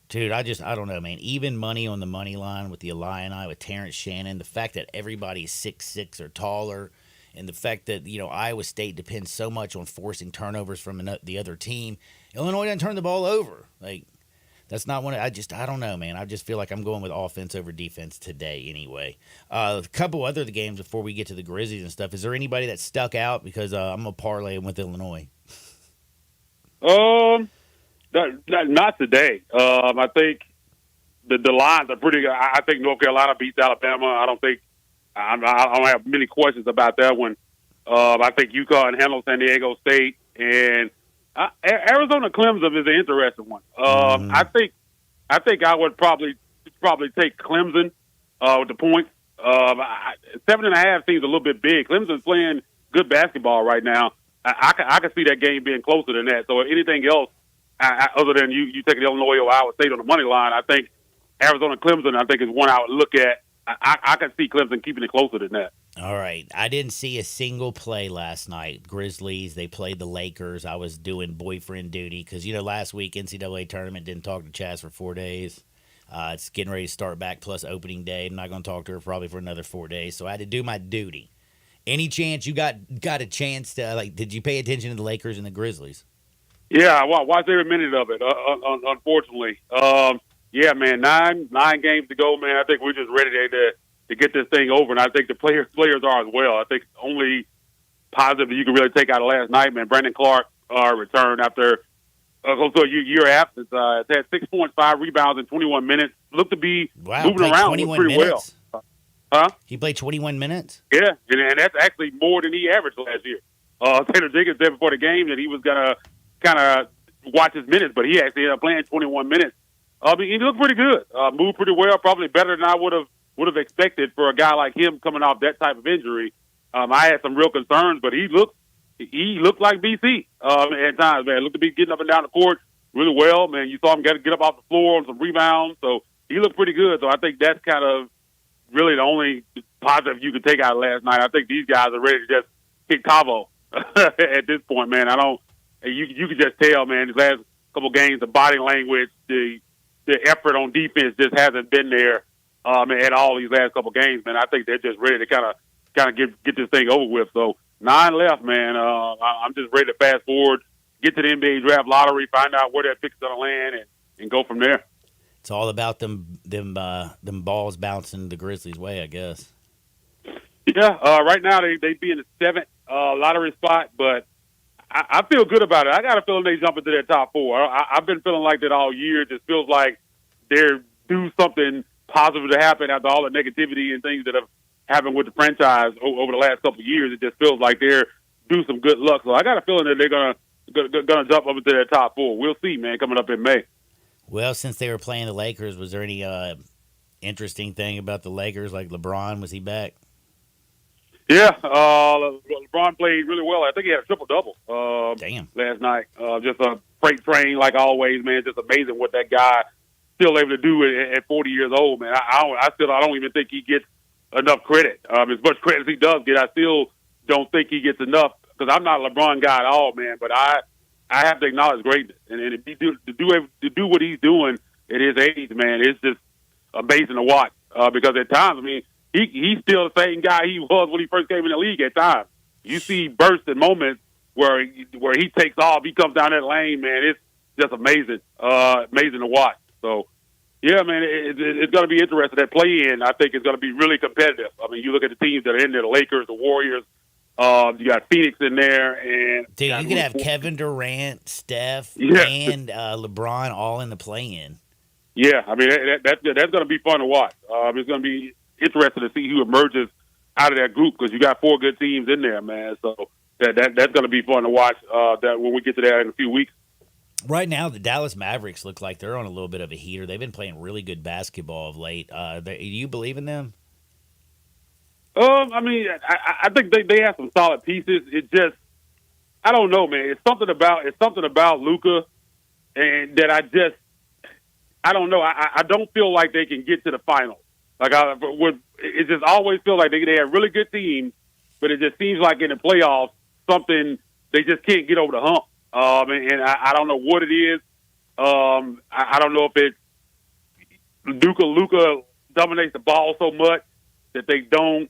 Dude, I don't know, man. Even money on the money line with the Illini, with Terrence Shannon, the fact that everybody's 6'6" or taller, and the fact that, Iowa State depends so much on forcing turnovers from the other team. Illinois doesn't turn the ball over. Like, that's not one. I don't know, man. I just feel like I'm going with offense over defense today anyway. A couple other games before we get to the Grizzlies and stuff. Is there anybody that stuck out? Because I'm going to parlay with Illinois. Not today. I think the lines are pretty good. I think North Carolina beats Alabama. I don't have many questions about that one. I think UConn handles San Diego State, and Arizona Clemson is an interesting one. I think I would probably take Clemson with the points. 7.5 seems a little bit big. Clemson's playing good basketball right now. I can see that game being closer than that. So if anything else, other than you taking Illinois or Iowa State on the money line, I think Arizona Clemson, I think, is one I would look at. I can see Clemson keeping it closer than that. All right. I didn't see a single play last night. Grizzlies, they played the Lakers. I was doing boyfriend duty because, last week NCAA tournament, didn't talk to Chaz for 4 days. It's getting ready to start back plus opening day. I'm not going to talk to her probably for another 4 days, so I had to do my duty. Any chance you got a chance to, did you pay attention to the Lakers and the Grizzlies? Yeah, I watched every minute of it, unfortunately. Yeah, man, nine games to go, man. I think we're just ready to get this thing over, and I think the players are as well. I think only positive that you can really take out of last night, man. Brandon Clark returned after close to a year absence. Had 6 points, 5 rebounds in 21 minutes. Looked to be moving around pretty minutes? Well. Huh? He played 21 minutes? Yeah, and that's actually more than he averaged last year. Taylor Jenkins said before the game that he was going to kind of watch his minutes, but he actually ended up playing 21 minutes. He looked pretty good. Moved pretty well, probably better than I would have expected for a guy like him coming off that type of injury. I had some real concerns, but he looked like BC at times, man. Looked to be getting up and down the court really well, man. You saw him get up off the floor on some rebounds, so he looked pretty good. So I think that's kind of really the only positive you could take out of last night. I think these guys are ready to just kick Cabo at this point, man. You could just tell, man, these last couple games, the body language, the effort on defense just hasn't been there at all these last couple games, man. I think they're just ready to kind of get this thing over with. So 9 left, man. I'm just ready to fast forward, get to the NBA draft lottery, find out where that pick's going to land, and go from there. It's all about them balls bouncing the Grizzlies' way, I guess. Yeah, right now they be in the seventh lottery spot, but I feel good about it. I got a feeling they jump into their top four. I've been feeling like that all year. It just feels like they're due something positive to happen after all the negativity and things that have happened with the franchise over the last couple of years. It just feels like they're due some good luck. So I got a feeling that they're gonna jump up into their top four. We'll see, man, coming up in May. Well, since they were playing the Lakers, was there any interesting thing about the Lakers? Like LeBron, was he back? Yeah, LeBron played really well. I think he had a triple-double last night. Just a freight train like always, man. Just amazing what that guy still able to do at 40 years old, man. I don't even think he gets enough credit. As much credit as he does get, I still don't think he gets enough because I'm not a LeBron guy at all, man. But I have to acknowledge greatness, and if he to do what he's doing at his age, man, it's just amazing to watch. Because at times, I mean, he's still the same guy he was when he first came in the league. At times, you see bursts and moments where he takes off, he comes down that lane, man. It's just amazing, amazing to watch. So, yeah, man, it's going to be interesting. That play-in, I think, is going to be really competitive. I mean, you look at the teams that are in there, the Lakers, the Warriors. You got Phoenix in there, and dude, you could have Kevin Durant, Steph, and LeBron all in the play-in. Yeah, I mean that's going to be fun to watch. It's going to be interesting to see who emerges out of that group because you got 4 good teams in there, man. So that's going to be fun to watch. That when we get to that in a few weeks. Right now, the Dallas Mavericks look like they're on a little bit of a heater. They've been playing really good basketball of late. Do you believe in them? I mean, I think they have some solid pieces. It just, I don't know, man. It's something about Luka, and that I don't know. I don't feel like they can get to the finals. Like it just always feels like they have really good teams, but it just seems like in the playoffs, something they just can't get over the hump. And I don't know what it is. I don't know if it's Luka dominates the ball so much that they don't.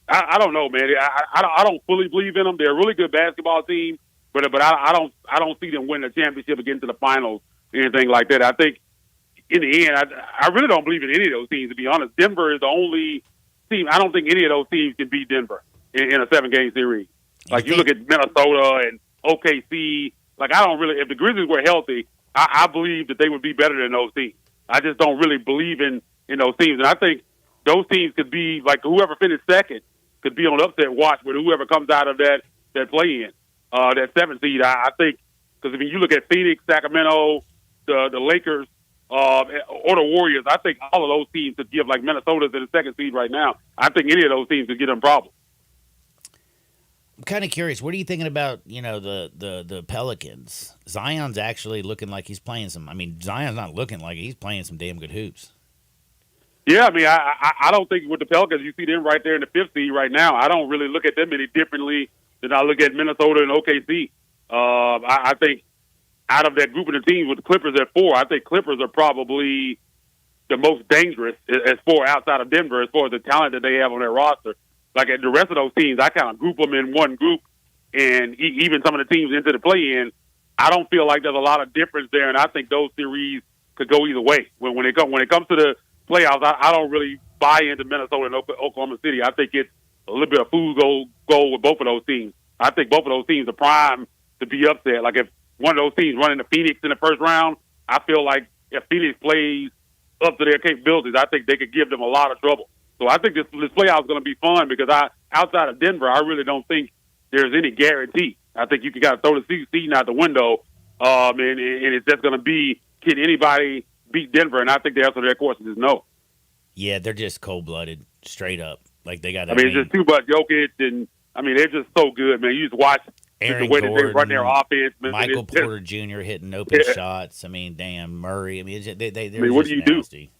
I don't know, man. I don't fully believe in them. They're a really good basketball team, but I don't see them winning a championship or getting to the finals or anything like that. I think in the end, I really don't believe in any of those teams. To be honest, Denver is the only team. I don't think any of those teams can beat Denver in a 7-game series. Like you look at Minnesota and OKC. Like I don't really. If the Grizzlies were healthy, I believe that they would be better than those teams. I just don't really believe in those teams, and I think those teams could be like whoever finished second could be on upset watch with whoever comes out of that play-in, that 7th seed. I think because I mean you look at Phoenix, Sacramento, the Lakers, or the Warriors. I think all of those teams could give like Minnesota's in the 2nd seed right now. I think any of those teams could get them problems. I'm kind of curious. What are you thinking about, the Pelicans? Zion's actually looking like he's playing some. I mean, Zion's not looking like he's playing some damn good hoops. Yeah, I mean, I don't think with the Pelicans, you see them right there in the 5th seed right now. I don't really look at them any differently than I look at Minnesota and OKC. I think out of that group of the teams with the Clippers at 4, I think Clippers are probably the most dangerous as far outside of Denver as far as the talent that they have on their roster. Like at the rest of those teams, I kind of group them in one group, and even some of the teams into the play-in, I don't feel like there's a lot of difference there, and I think those series could go either way. When it comes to the playoffs, I don't really buy into Minnesota and Oklahoma City. I think it's a little bit of fool's gold with both of those teams. I think both of those teams are primed to be upset. Like if one of those teams run into Phoenix in the first round, I feel like if Phoenix plays up to their capabilities, I think they could give them a lot of trouble. So I think this playoff is going to be fun because outside of Denver, I really don't think there's any guarantee. I think you can kind of throw the season out the window, and it's just going to be, can anybody beat Denver? And I think the answer to that question is no. Yeah, they're just cold-blooded, straight up. Like they got. It's just too much Jokic, and I mean they're just so good, man. You just watch Aaron the way Gordon, that they run their offense. Man. Michael Porter Jr. hitting open shots. I mean, damn Murray. I mean, they're what just do you nasty.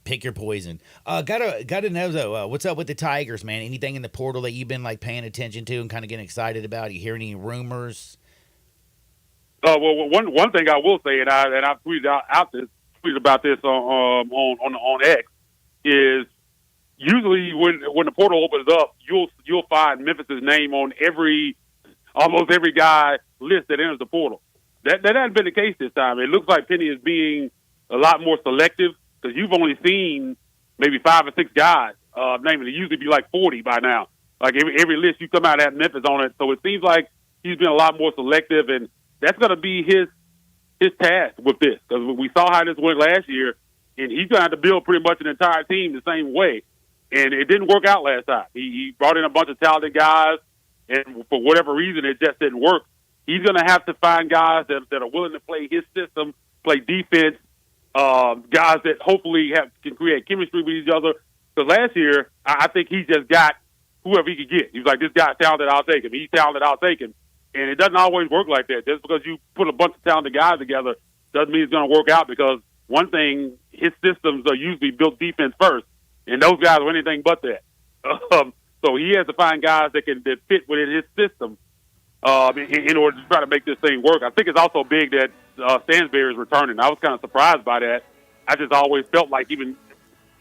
Pick your poison. Gotta know though. What's up with the Tigers, man? Anything in the portal that you've been like paying attention to and kind of getting excited about? You hear any rumors? Well, one thing I will say, and I tweeted about this on X, is usually when the portal opens up, you'll find Memphis's name on almost every guy list that enters the portal. That hasn't been the case this time. It looks like Penny is being a lot more selective because you've only seen maybe 5 or 6 guys namely, it usually be like 40 by now. Like every list you come out had Memphis on it. So it seems like he's been a lot more selective, and that's going to be his task with this, because we saw how this went last year, and he's going to have to build pretty much an entire team the same way. And it didn't work out last time. He brought in a bunch of talented guys, and for whatever reason, it just didn't work. He's going to have to find guys that are willing to play his system, play defense, guys that hopefully can create chemistry with each other. Because last year, I think he just got whoever he could get. He was like, this guy's talented, I'll take him. He's talented, I'll take him. And it doesn't always work like that. Just because you put a bunch of talented guys together doesn't mean it's going to work out, because one thing, his systems are usually built defense first, and those guys are anything but that. So he has to find guys that fit within his system in order to try to make this thing work. I think it's also big that Stansbury is returning. I was kind of surprised by that. I just always felt like, even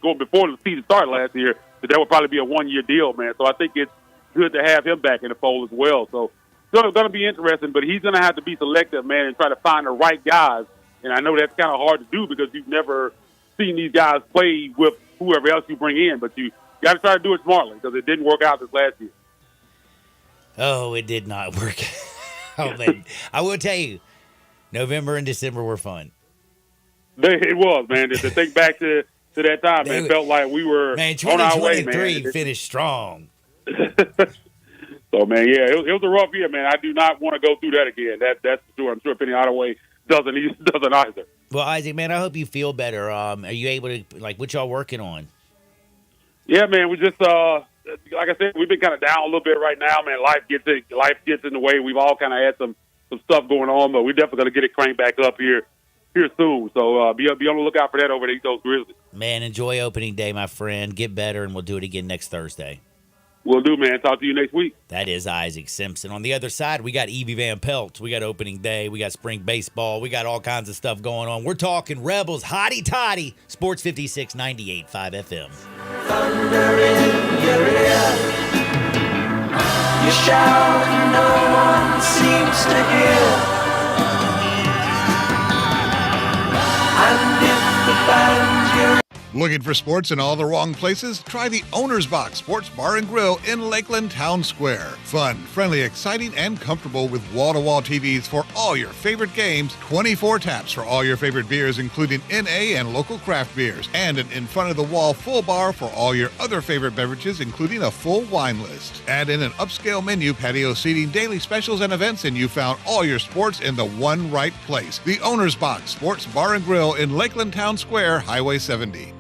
going before the season started last year, that would probably be a one-year deal, man. So I think it's good to have him back in the fold as well. So it's going to be interesting, but he's going to have to be selective, man, and try to find the right guys. And I know that's kind of hard to do because you've never seen these guys play with whoever else you bring in, but you got to try to do it smartly, because it didn't work out this last year. Oh, it did not work. Oh, man. I will tell you, November and December were fun. It was, man. To think back to that time, man, it felt like we were on our way, man. 2023 finished strong. So, man, yeah, it was a rough year, man. I do not want to go through that again. That's for sure. I'm sure Penny Ottaway doesn't either. Well, Isaac, man, I hope you feel better. Are you able to, what y'all working on? Yeah, man, we just, like I said, we've been kind of down a little bit right now, man. Life gets in the way. We've all kind of had some stuff going on, but we're definitely going to get it cranked back up here soon. So be on the lookout for that over at East Coast Grizzlies. Man, enjoy opening day, my friend. Get better, and we'll do it again next Thursday. Will do, man. Talk to you next week. That is Isaac Simpson. On the other side, we got Evie Van Pelt. We got opening day. We got spring baseball. We got all kinds of stuff going on. We're talking Rebels, hotty toddy. Sports 56, 98.5 FM. Thunder in your ear. You shout and no one seems to hear. And if the band you're looking for sports in all the wrong places? Try the Owner's Box Sports Bar and Grill in Lakeland Town Square. Fun, friendly, exciting, and comfortable with wall-to-wall TVs for all your favorite games, 24 taps for all your favorite beers, including NA and local craft beers, and an in-front-of-the-wall full bar for all your other favorite beverages, including a full wine list. Add in an upscale menu, patio seating, daily specials, and events, and you found all your sports in the one right place. The Owner's Box Sports Bar and Grill in Lakeland Town Square, Highway 70.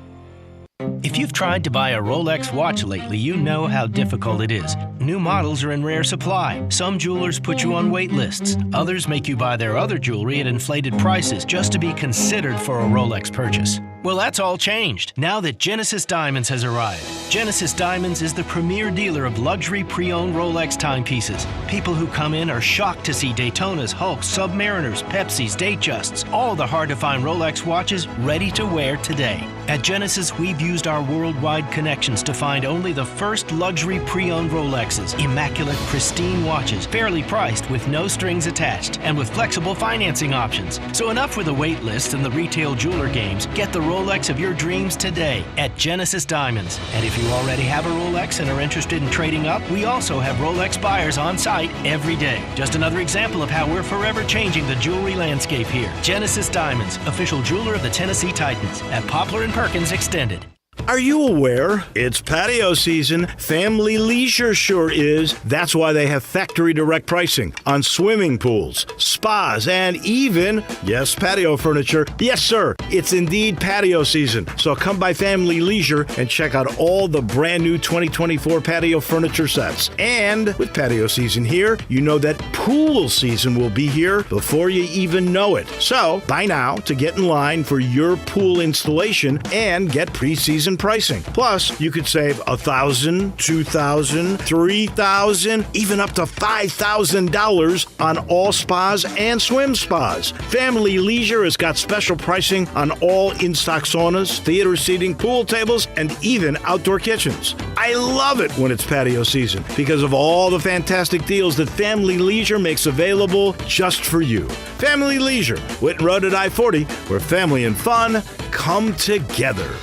If you've tried to buy a Rolex watch lately, you know how difficult it is. New models are in rare supply. Some jewelers put you on wait lists. Others make you buy their other jewelry at inflated prices just to be considered for a Rolex purchase. Well, that's all changed now that Genesis Diamonds has arrived. Genesis Diamonds is the premier dealer of luxury pre-owned Rolex timepieces. People who come in are shocked to see Daytonas, Hulks, Submariners, Pepsis, Datejusts, all the hard-to-find Rolex watches ready to wear today. At Genesis, we've used our worldwide connections to find only the first luxury pre-owned Rolexes, immaculate, pristine watches, fairly priced with no strings attached, and with flexible financing options. So enough with the wait list and the retail jeweler games. Get the Rolex of your dreams today at Genesis Diamonds. And if you already have a Rolex and are interested in trading up, we also have Rolex buyers on site every day. Just another example of how we're forever changing the jewelry landscape here. Genesis Diamonds, official jeweler of the Tennessee Titans at Poplar and Perkins Extended. Are you aware? It's patio season. Family Leisure sure is. That's why they have factory direct pricing on swimming pools, spas, and even, yes, patio furniture. Yes, sir, it's indeed patio season. So come by Family Leisure and check out all the brand new 2024 patio furniture sets. And with patio season here, you know that pool season will be here before you even know it. So buy now to get in line for your pool installation and get pre-season pricing. Plus, you could save $1,000, $2,000, $3,000, even up to $5,000 on all spas and swim spas. Family Leisure has got special pricing on all in-stock saunas, theater seating, pool tables, and even outdoor kitchens. I love it when it's patio season because of all the fantastic deals that Family Leisure makes available just for you. Family Leisure, Whitten Road at I-40, where family and fun come together.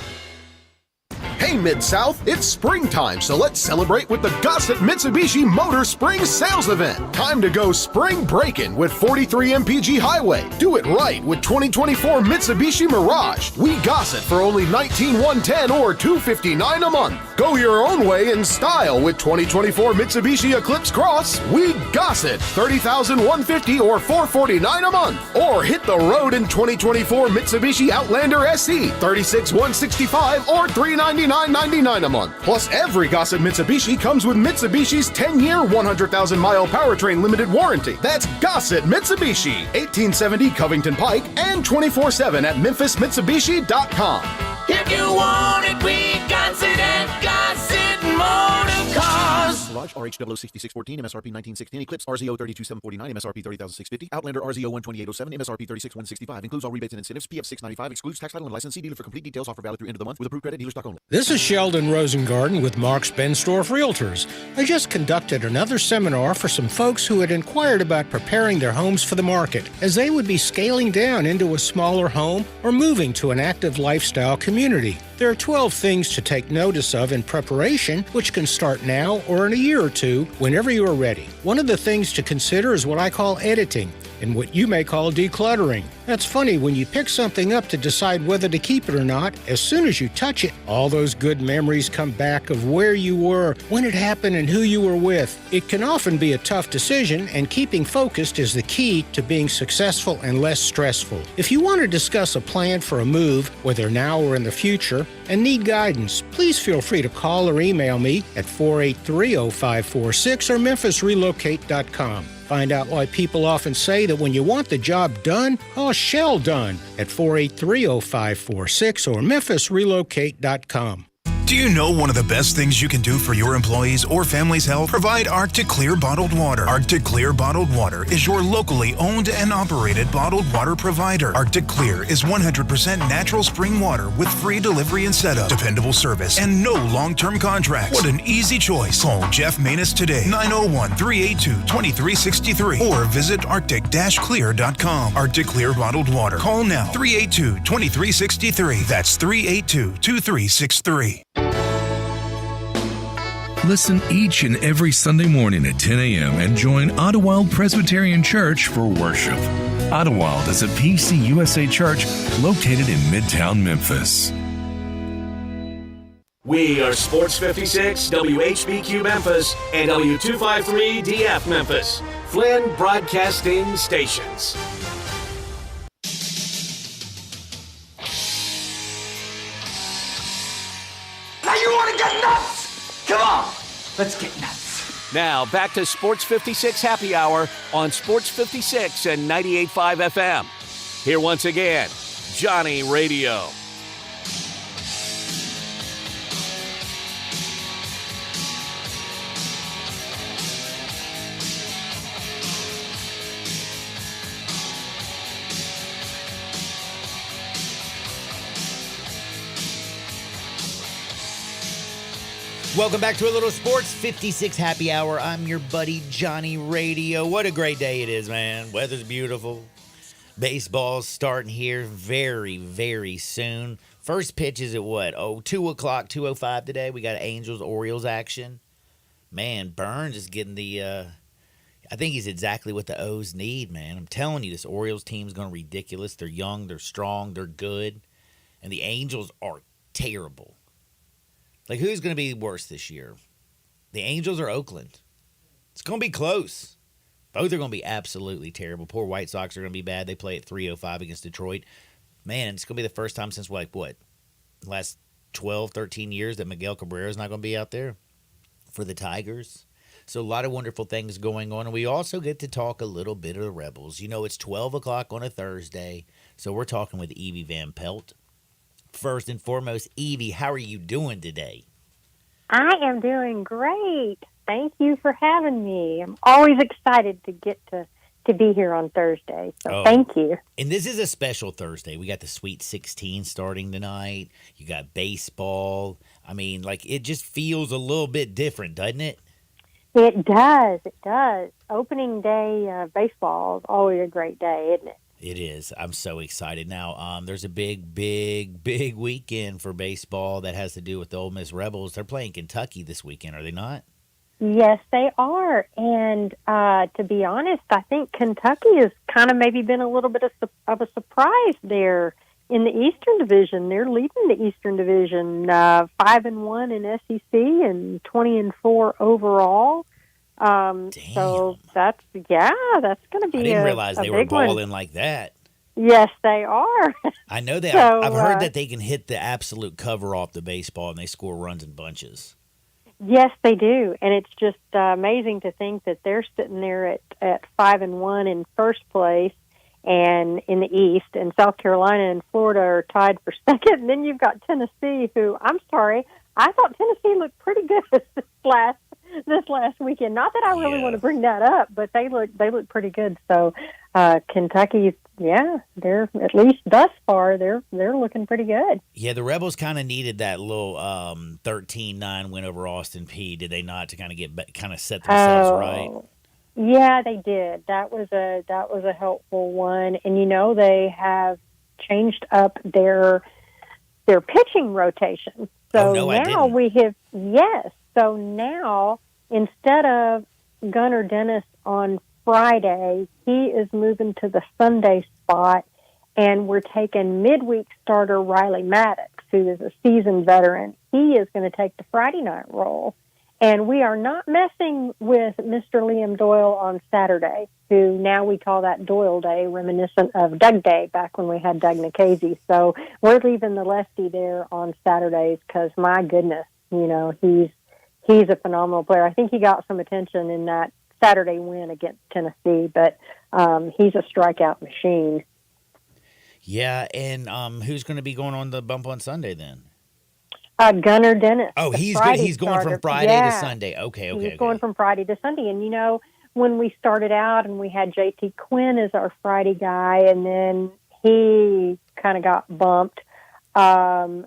Hey, Mid-South, it's springtime, so let's celebrate with the Gossett Mitsubishi Motor Spring Sales Event. Time to go spring breaking with 43 MPG Highway. Do it right with 2024 Mitsubishi Mirage. We Gossett for only $19,110 or $259 a month. Go your own way in style with 2024 Mitsubishi Eclipse Cross. We Gossett $30,150 or $449 a month. Or hit the road in 2024 Mitsubishi Outlander SE $36,165 or $399.99 a month. Plus, every Gossett Mitsubishi comes with Mitsubishi's 10-year, 100,000-mile powertrain limited warranty. That's Gossett Mitsubishi, 1870 Covington Pike, and 24/7 at MemphisMitsubishi.com. If you want it, we Gossett at Gossett Motor Cars. Mirage RHW 6614, MSRP 1916, Eclipse RZO 32749, MSRP 30,650, Outlander RZO 12807, MSRP 36,165. Includes all rebates and incentives. PF 695 excludes tax title and license. See dealer for complete details. Offer valid through end of the month with approved credit. Dealer stock only. This is Sheldon Rosengarten with Mark's Bensdorf Realtors. I just conducted another seminar for some folks who had inquired about preparing their homes for the market, as they would be scaling down into a smaller home or moving to an active lifestyle community. There are 12 things to take notice of in preparation, which can start now or in a year or two, whenever you are ready. One of the things to consider is what I call editing, and what you may call decluttering. That's funny, when you pick something up to decide whether to keep it or not, as soon as you touch it, all those good memories come back of where you were, when it happened, and who you were with. It can often be a tough decision, and keeping focused is the key to being successful and less stressful. If you want to discuss a plan for a move, whether now or in the future, and need guidance, please feel free to call or email me at 483-0546 or memphisrelocate.com. Find out why people often say that when you want the job done, call Shell Done at 483-0546 or memphisrelocate.com. Do you know one of the best things you can do for your employees or family's health? Provide Arctic Clear bottled water. Arctic Clear bottled water is your locally owned and operated bottled water provider. Arctic Clear is 100% natural spring water with free delivery and setup, dependable service, and no long-term contracts. What an easy choice. Call Jeff Manus today, 901-382-2363, or visit arctic-clear.com. Arctic Clear bottled water. Call now, 382-2363. That's 382-2363. Listen each and every Sunday morning at 10 a.m. and join Ottawild Presbyterian Church for worship. Ottawild is a PCUSA church located in Midtown Memphis. We are Sports 56, WHBQ Memphis, and W253DF Memphis, Flynn Broadcasting Stations. Now you want to get nuts? Come on, let's get nuts. Now, back to Sports 56 Happy Hour on Sports 56 and 98.5 FM. Here once again, Johnny Radio. Welcome back to a little Sports 56 Happy Hour. I'm your buddy Johnny Radio. What a great day it is, man. Weather's beautiful. Baseball's starting here very, very soon. First pitch is at what? 2 o'clock, 2:05 today. We got Angels-Orioles action. Man, Burns is getting the I think he's exactly what the O's need, man. I'm telling you, this Orioles team's going to be ridiculous. They're young, they're strong, they're good. And the Angels are terrible. Like, who's going to be worse this year? The Angels or Oakland? It's going to be close. Both are going to be absolutely terrible. Poor White Sox are going to be bad. They play at 3:05 against Detroit. Man, it's going to be the first time since, like, what? The last 12, 13 years that Miguel Cabrera's not going to be out there for the Tigers. So a lot of wonderful things going on. And we also get to talk a little bit of the Rebels. You know, it's 12 o'clock on a Thursday, so we're talking with Evie Van Pelt. First and foremost, Evie, how are you doing today? I am doing great. Thank you for having me. I'm always excited to get to be here on Thursday. So thank you. And this is a special Thursday. We got the Sweet 16 starting tonight. You got baseball. I mean, like, it just feels a little bit different, doesn't it? It does. It does. Opening day baseball is always a great day, isn't it? It is. I'm so excited. Now, there's a big weekend for baseball that has to do with the Ole Miss Rebels. They're playing Kentucky this weekend, are they not? Yes, they are. And to be honest, I think Kentucky has kind of maybe been a little bit of a surprise there in the Eastern Division. They're leading the Eastern Division, 5-1 in SEC and 20-4 overall. So that's going to be. I didn't realize they were balling one. Like that. Yes, they are. I know that. So, I've heard that they can hit the absolute cover off the baseball and they score runs in bunches. Yes, they do, and it's just amazing to think that they're sitting there at 5-1 in first place, and in the East, and South Carolina and Florida are tied for second. And then you've got Tennessee, who I thought Tennessee looked pretty good this last weekend. Not that I really want to bring that up, but they look pretty good. So Kentucky, they're at least thus far they're looking pretty good. Yeah, the Rebels kind of needed that little 13-9 win over Austin Peay, did they not, to kind of set themselves right? Yeah, they did. That was a helpful one, and they have changed up their pitching rotation. So now we have So now instead of Gunnar Dennis on Friday, he is moving to the Sunday spot, and we're taking midweek starter Riley Maddox, who is a seasoned veteran. He is going to take the Friday night role. And we are not messing with Mr. Liam Doyle on Saturday, who now we call that Doyle Day, reminiscent of Doug Day back when we had Doug Nikhazy. So we're leaving the lefty there on Saturdays because, my goodness, he's a phenomenal player. I think he got some attention in that Saturday win against Tennessee, but he's a strikeout machine. Yeah, and who's going to be going on the bump on Sunday then? Gunnar Dennis. Oh, he's going from Friday to Sunday. Okay. He's going from Friday to Sunday. And, when we started out and we had J.T. Quinn as our Friday guy, and then he kind of got bumped for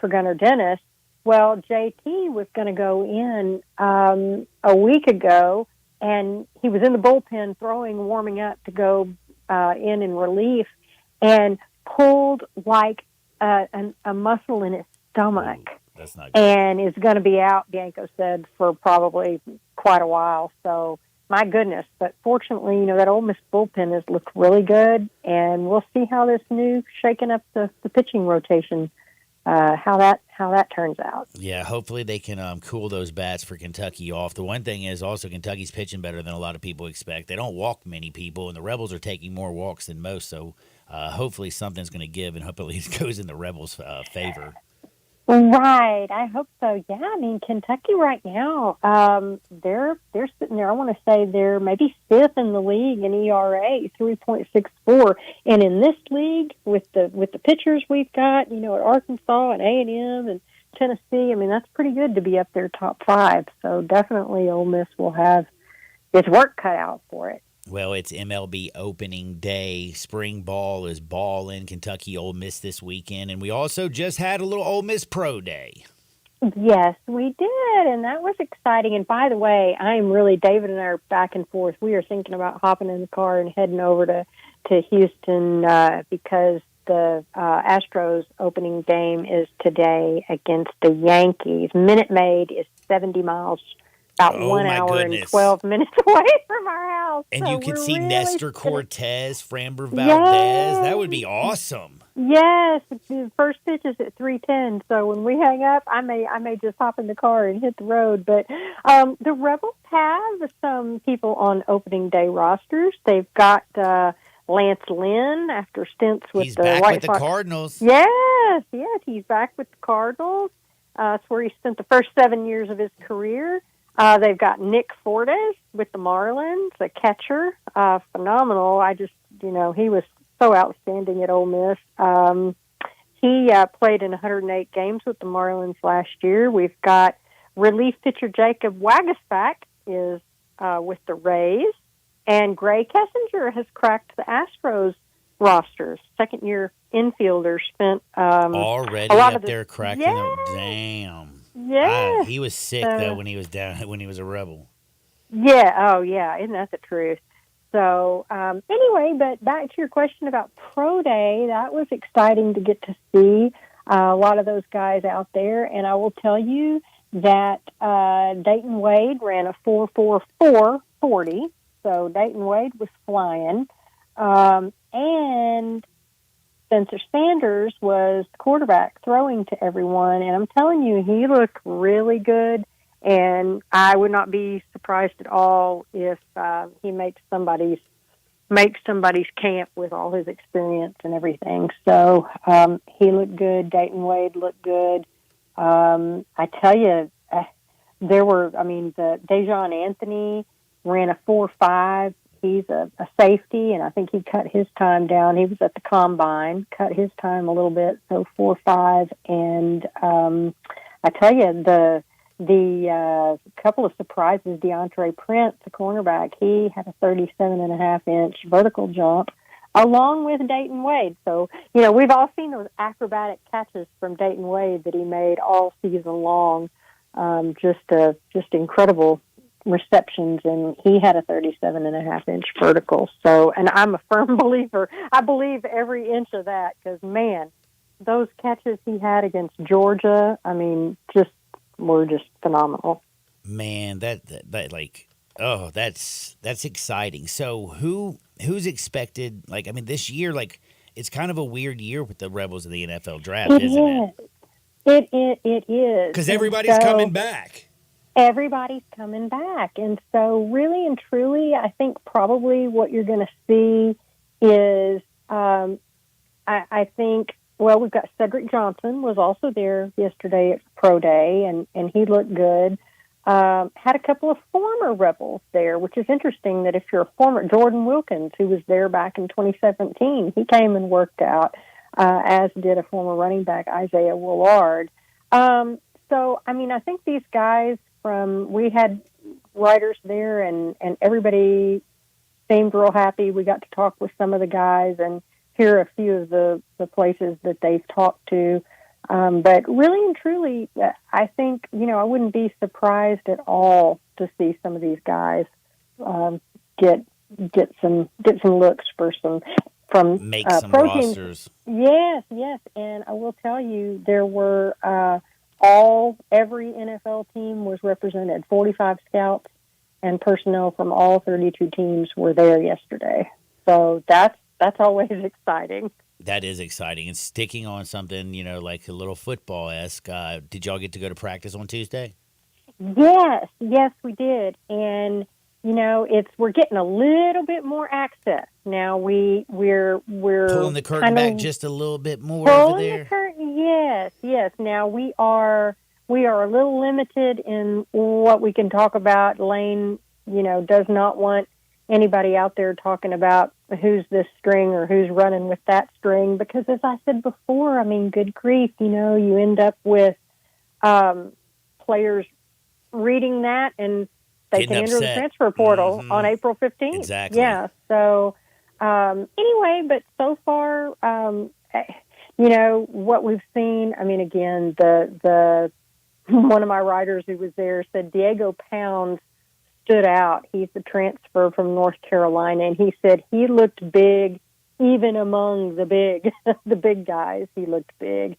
Gunnar Dennis. Well, J.T. was going to go in a week ago, and he was in the bullpen warming up to go in relief, and pulled like a muscle in his stomach. That's not good. And is going to be out, Bianco said, for probably quite a while. So, my goodness. But fortunately, that Ole Miss bullpen has looked really good, and we'll see how this new shaking up the pitching rotation, how that turns out. Yeah, hopefully they can cool those bats for Kentucky off. The one thing is also Kentucky's pitching better than a lot of people expect. They don't walk many people, and the Rebels are taking more walks than most. So hopefully something's going to give, and hopefully it goes in the Rebels' favor. Right, I hope so. Yeah, I mean, Kentucky right now, they're sitting there. I want to say they're maybe fifth in the league in ERA, 3.64. And in this league, with the pitchers we've got, at Arkansas and A&M and Tennessee, I mean, that's pretty good to be up there top five. So definitely Ole Miss will have its work cut out for it. Well, it's MLB opening day. Spring ball is ball in Kentucky Ole Miss this weekend. And we also just had a little Ole Miss Pro Day. Yes, we did. And that was exciting. And by the way, David and I are back and forth. We are thinking about hopping in the car and heading over to Houston because the Astros opening game is today against the Yankees. Minute Maid is 70 miles about 1 hour and 12 minutes away from our house. And so you can see really Nestor Cortez, Framber Valdez. That would be awesome. Yes, the first pitch is at 3:10. So when we hang up, I may just hop in the car and hit the road. But the Rebels have some people on opening day rosters. They've got Lance Lynn after stints with he's the back White with Sox. The Cardinals. Yes, he's back with the Cardinals. That's where he spent the first 7 years of his career. They've got Nick Fortes with the Marlins, a catcher, phenomenal. He was so outstanding at Ole Miss. He played in 108 games with the Marlins last year. We've got relief pitcher Jacob Waguespack is with the Rays, and Gray Kessinger has cracked the Astros rosters. Second-year infielder spent already a lot up of there cracking them. Damn. Yeah, he was sick though when he was a Rebel. Yeah, oh yeah, isn't that the truth? So anyway, but back to your question about Pro Day, that was exciting to get to see a lot of those guys out there. And I will tell you that Dayton Wade ran a 4.44.40. So Dayton Wade was flying. And Spencer Sanders was the quarterback throwing to everyone. And I'm telling you, he looked really good. And I would not be surprised at all if he makes somebody's camp with all his experience and everything. So he looked good. Dayton Wade looked good. I tell you, the Dejon Anthony ran a 4.5. He's a safety, and I think he cut his time down. He was at the combine, cut his time a little bit, so 4.5. And I tell you, the couple of surprises, DeAndre Prince, the cornerback, he had a 37.5-inch vertical jump along with Dayton Wade. So, we've all seen those acrobatic catches from Dayton Wade that he made all season long. Just incredible receptions, and he had a 37.5-inch vertical. So, and I'm a firm believer. I believe every inch of that because, man, those catches he had against Georgia, were just phenomenal. Man, that's exciting. So who's expected? This year, it's kind of a weird year with the Rebels in the NFL draft, isn't it? It is. Because everybody's coming back. Everybody's coming back. And so really and truly, I think probably what you're going to see is, I think, well, we've got Cedric Johnson was also there yesterday at Pro Day, and he looked good. Had a couple of former Rebels there, which is interesting that if you're a former Jordan Wilkins, who was there back in 2017, he came and worked out, as did a former running back, Isaiah Willard. So, I think these guys we had writers there, and everybody seemed real happy. We got to talk with some of the guys and hear a few of the places that they've talked to. But really and truly, I think, I wouldn't be surprised at all to see some of these guys get some looks from make some pro rosters. Teams. Yes, and I will tell you, there were every NFL team was represented. 45 scouts and personnel from all 32 teams were there yesterday. So that's always exciting. That is exciting. And sticking on something, like a little football-esque, did y'all get to go to practice on Tuesday? Yes, we did. And, we're getting a little bit more access. Now we're pulling the curtain back just a little bit more over there. The curtain, yes. Now we are a little limited in what we can talk about. Lane, does not want anybody out there talking about who's this string or who's running with that string, because as I said before, good grief, you end up with players reading that and they can enter the transfer portal on April 15th. Exactly. Yeah. So anyway, but so far, what we've seen, again, the one of my writers who was there said Diego Pounds stood out. He's the transfer from North Carolina, and he said he looked big even among the big guys. He looked big.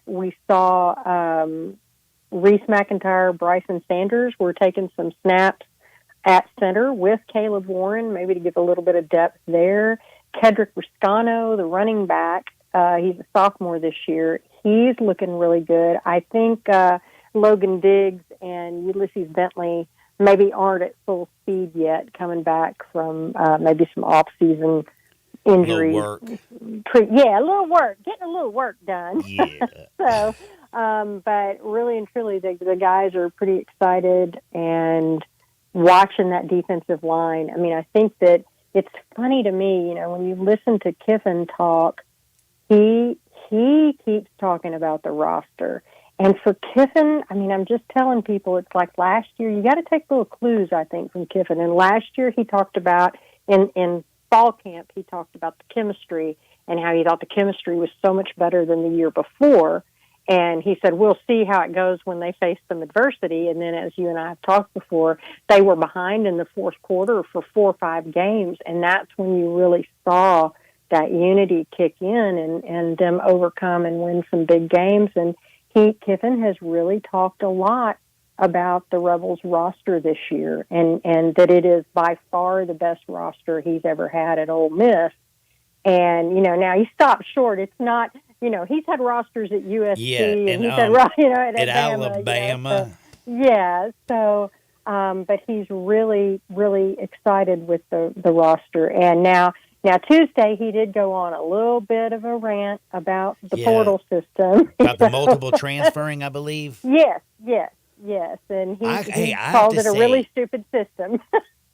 We saw Reese McIntyre, Bryson Sanders were taking some snaps at center with Caleb Warren, maybe to give a little bit of depth there. Kedrick Riscano, the running back, he's a sophomore this year. He's looking really good. I think Logan Diggs and Ulysses Bentley maybe aren't at full speed yet, coming back from maybe some off-season injuries. A little work. Getting a little work done. Yeah. So, but really and truly, the guys are pretty excited and watching that defensive line. I think that it's funny to me, when you listen to Kiffin talk, he keeps talking about the roster. And for Kiffin, I'm just telling people, it's like last year, you got to take little clues, I think, from Kiffin. And last year he talked about, in fall camp, he talked about the chemistry and how he thought the chemistry was so much better than the year before. And he said, we'll see how it goes when they face some adversity. And then, as you and I have talked before, they were behind in the fourth quarter for 4 or 5 games. And that's when you really saw that unity kick in and them overcome and win some big games. And Kiffin has really talked a lot about the Rebels roster this year and that it is by far the best roster he's ever had at Ole Miss. And, now he stopped short. It's not, he's had rosters at USC and he's had, at Alabama. But he's really, really excited with the roster. And now Tuesday he did go on a little bit of a rant about the portal system. About the multiple transferring, I believe. Yes. And he called it a really stupid system.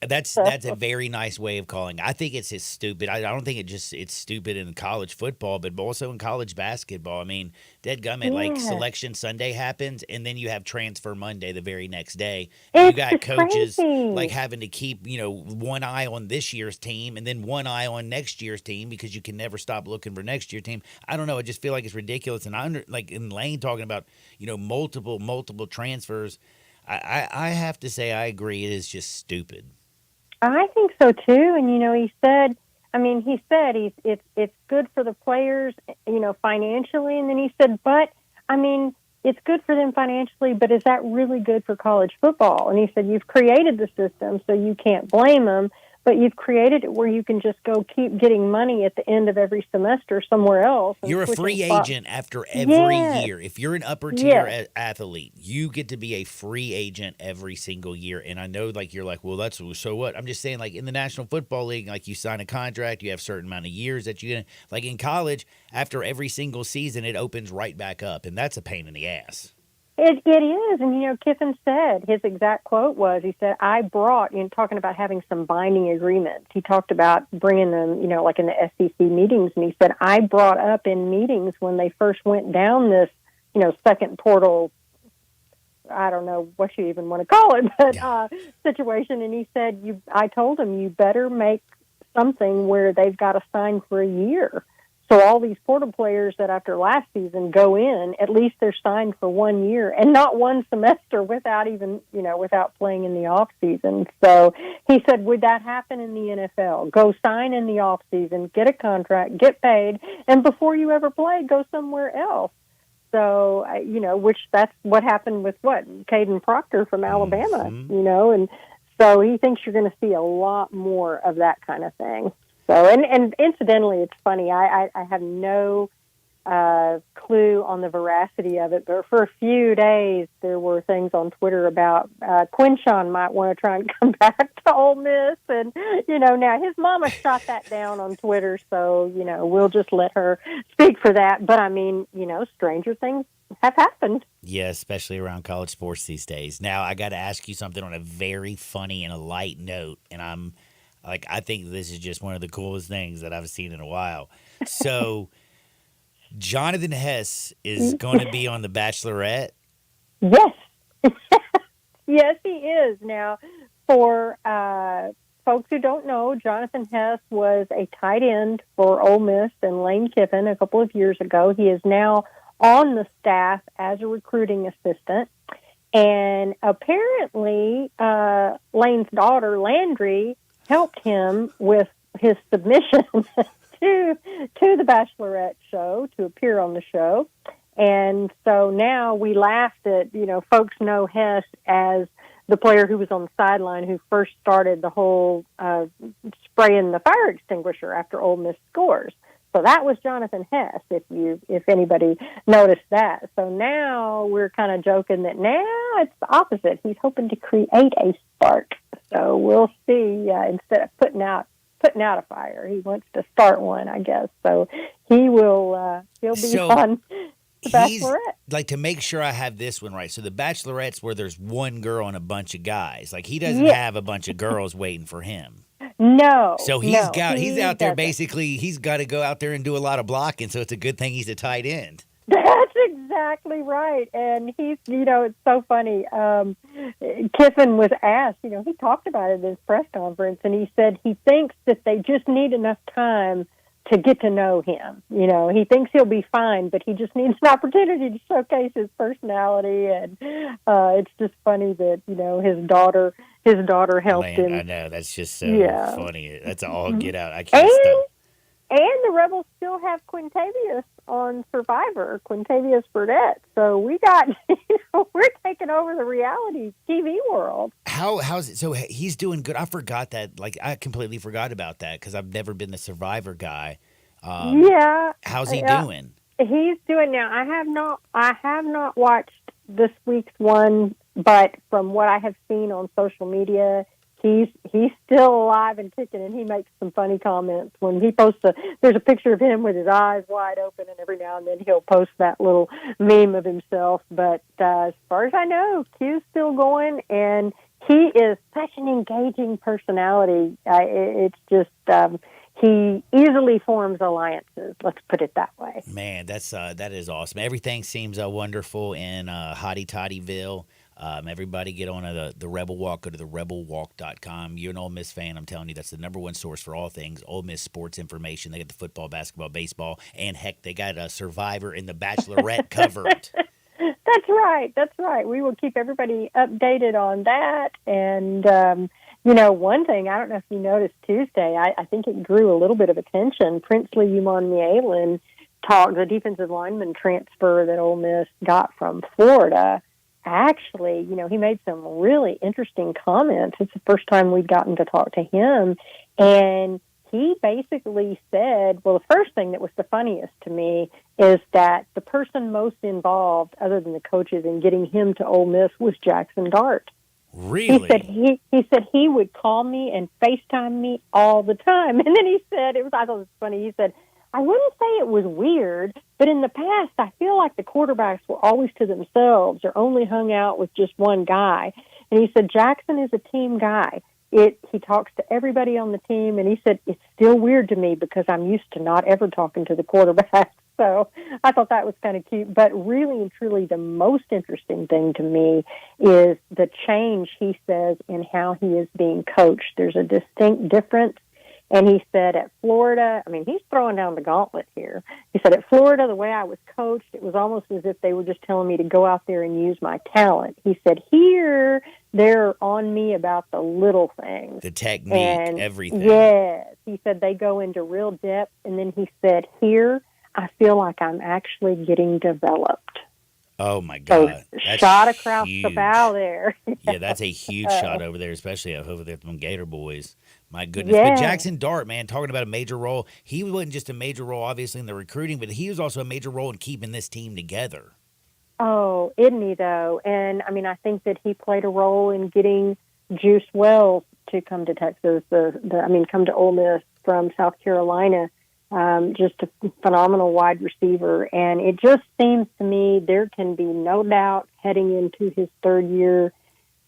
That's a very nice way of calling it. I think it's just stupid. I don't think it's stupid in college football, but also in college basketball. I mean, dadgummit, like Selection Sunday happens, and then you have Transfer Monday the very next day. You got coaches like having to keep one eye on this year's team and then one eye on next year's team because you can never stop looking for next year's team. I don't know. I just feel like it's ridiculous. And like in Lane talking about multiple transfers, I have to say I agree. It is just stupid. I think so too, and he said it's good for the players, financially, and then he said, but it's good for them financially, but is that really good for college football? And he said, you've created the system, so you can't blame them, but you've created it where you can just go keep getting money at the end of every semester somewhere else. You're a free agent after every year. If you're an upper tier athlete, you get to be a free agent every single year. And I know, you're like, well, that's so what? I'm just saying, in the National Football League, you sign a contract, you have a certain amount of years that you like in college. After every single season, it opens right back up, and that's a pain in the ass. It is, and Kiffin said, his exact quote was, he said, I brought, talking about having some binding agreements, he talked about bringing them, like in the SEC meetings, and he said, I brought up in meetings when they first went down this, second portal, I don't know what you even want to call it, but situation, and he said, I told him, you better make something where they've got to sign for a year. So all these portal players that after last season go in, at least they're signed for 1 year and not one semester without even, without playing in the off season. So he said, would that happen in the NFL? Go sign in the off season, get a contract, get paid, and before you ever play, go somewhere else. So, which that's what happened with Caden Proctor from Alabama, and so he thinks you're going to see a lot more of that kind of thing. So, and incidentally, it's funny. I have no clue on the veracity of it, but for a few days there were things on Twitter about Quinshon might want to try and come back to Ole Miss, and now his mama shot that down on Twitter, so we'll just let her speak for that. But stranger things have happened. Yeah, especially around college sports these days. Now, I got to ask you something on a very funny and a light note, and I think this is just one of the coolest things that I've seen in a while. So, Jonathan Hess is going to be on The Bachelorette? Yes. Yes, he is. Now, for folks who don't know, Jonathan Hess was a tight end for Ole Miss and Lane Kiffin a couple of years ago. He is now on the staff as a recruiting assistant. And apparently, Lane's daughter, Landry, helped him with his submission to the Bachelorette show, to appear on the show. And so now we laughed at, folks know Hess as the player who was on the sideline who first started the whole spraying the fire extinguisher after Ole Miss scores. So that was Jonathan Hess, if anybody noticed that. So now we're kind of joking that now it's the opposite. He's hoping to create a spark. So we'll see. Instead of putting out a fire, he wants to start one, I guess. So he'll be on The Bachelorette. To make sure I have this one right. So The Bachelorette's where there's one girl and a bunch of guys. He doesn't have a bunch of girls waiting for him. No. So he's out there basically. He's got to go out there and do a lot of blocking. So it's a good thing he's a tight end. That's exactly right. And he's, it's so funny. Kiffin was asked, he talked about it in his press conference, and he said he thinks that they just need enough time to get to know him. You know, he thinks he'll be fine, but he just needs an opportunity to showcase his personality. And it's just funny that, you know, his daughter helped him. I know, that's just so funny. That's all get out. I can't stop. And the Rebels still have Quintavious on Survivor, Quintavious Burdett. So we got, we're taking over the reality TV world. How's it? So he's doing good. I forgot that. Like, I completely forgot about that because I've never been the Survivor guy. How's he doing? He's doing now. I have not watched this week's one, but from what I have seen on social media, he's still alive and kicking, and he makes some funny comments when he posts there's a picture of him with his eyes wide open, and every now and then he'll post that little meme of himself. But as far as I know, Q's still going, and he is such an engaging personality. It's just he easily forms alliances. Let's put it that way. Man, that is awesome. Everything seems wonderful in Hottie Toddyville. Everybody get on the Rebel Walk. Go to therebelwalk.com. You're an Ole Miss fan. I'm telling you, that's the number one source for all things Ole Miss sports information. They got the football, basketball, baseball, and heck, they got a Survivor and the Bachelorette covered. That's right. That's right. We will keep everybody updated on that. And, you know, one thing, I don't know if you noticed Tuesday, I think it drew a little bit of attention. Princely Umanmielen talked, the defensive lineman transfer that Ole Miss got from Florida. Actually, you know, he made some really interesting comments. It's the first time we've gotten to talk to him. And he basically said, well, the first thing that was the funniest to me is that the person most involved, other than the coaches, in getting him to Ole Miss was Jackson Dart. Really? He said he would call me and FaceTime me all the time. And then he said, I thought it was funny, he said, I wouldn't say it was weird, but in the past, I feel like the quarterbacks were always to themselves or only hung out with just one guy. And he said, Jackson is a team guy. He talks to everybody on the team, and he said, it's still weird to me because I'm used to not ever talking to the quarterback. So I thought that was kind of cute. But really and truly, the most interesting thing to me is the change, he says, in how he is being coached. There's a distinct difference. And he said at Florida, I mean, he's throwing down the gauntlet here. He said at Florida, the way I was coached, it was almost as if they were just telling me to go out there and use my talent. He said here, they're on me about the little things. The technique, everything. Yes. He said they go into real depth. And then he said, here, I feel like I'm actually getting developed. Oh, my God. So shot across the bow there. Yeah, that's a huge shot over there, especially over there from Gator Boys. My goodness. Yeah. But Jackson Dart, man, talking about a major role, he wasn't just a major role, obviously, in the recruiting, but he was also a major role in keeping this team together. Oh, isn't he, though? And, I mean, I think that he played a role in getting Juice Wells to come to Texas, come to Ole Miss from South Carolina. Just a phenomenal wide receiver. And it just seems to me there can be no doubt heading into his third year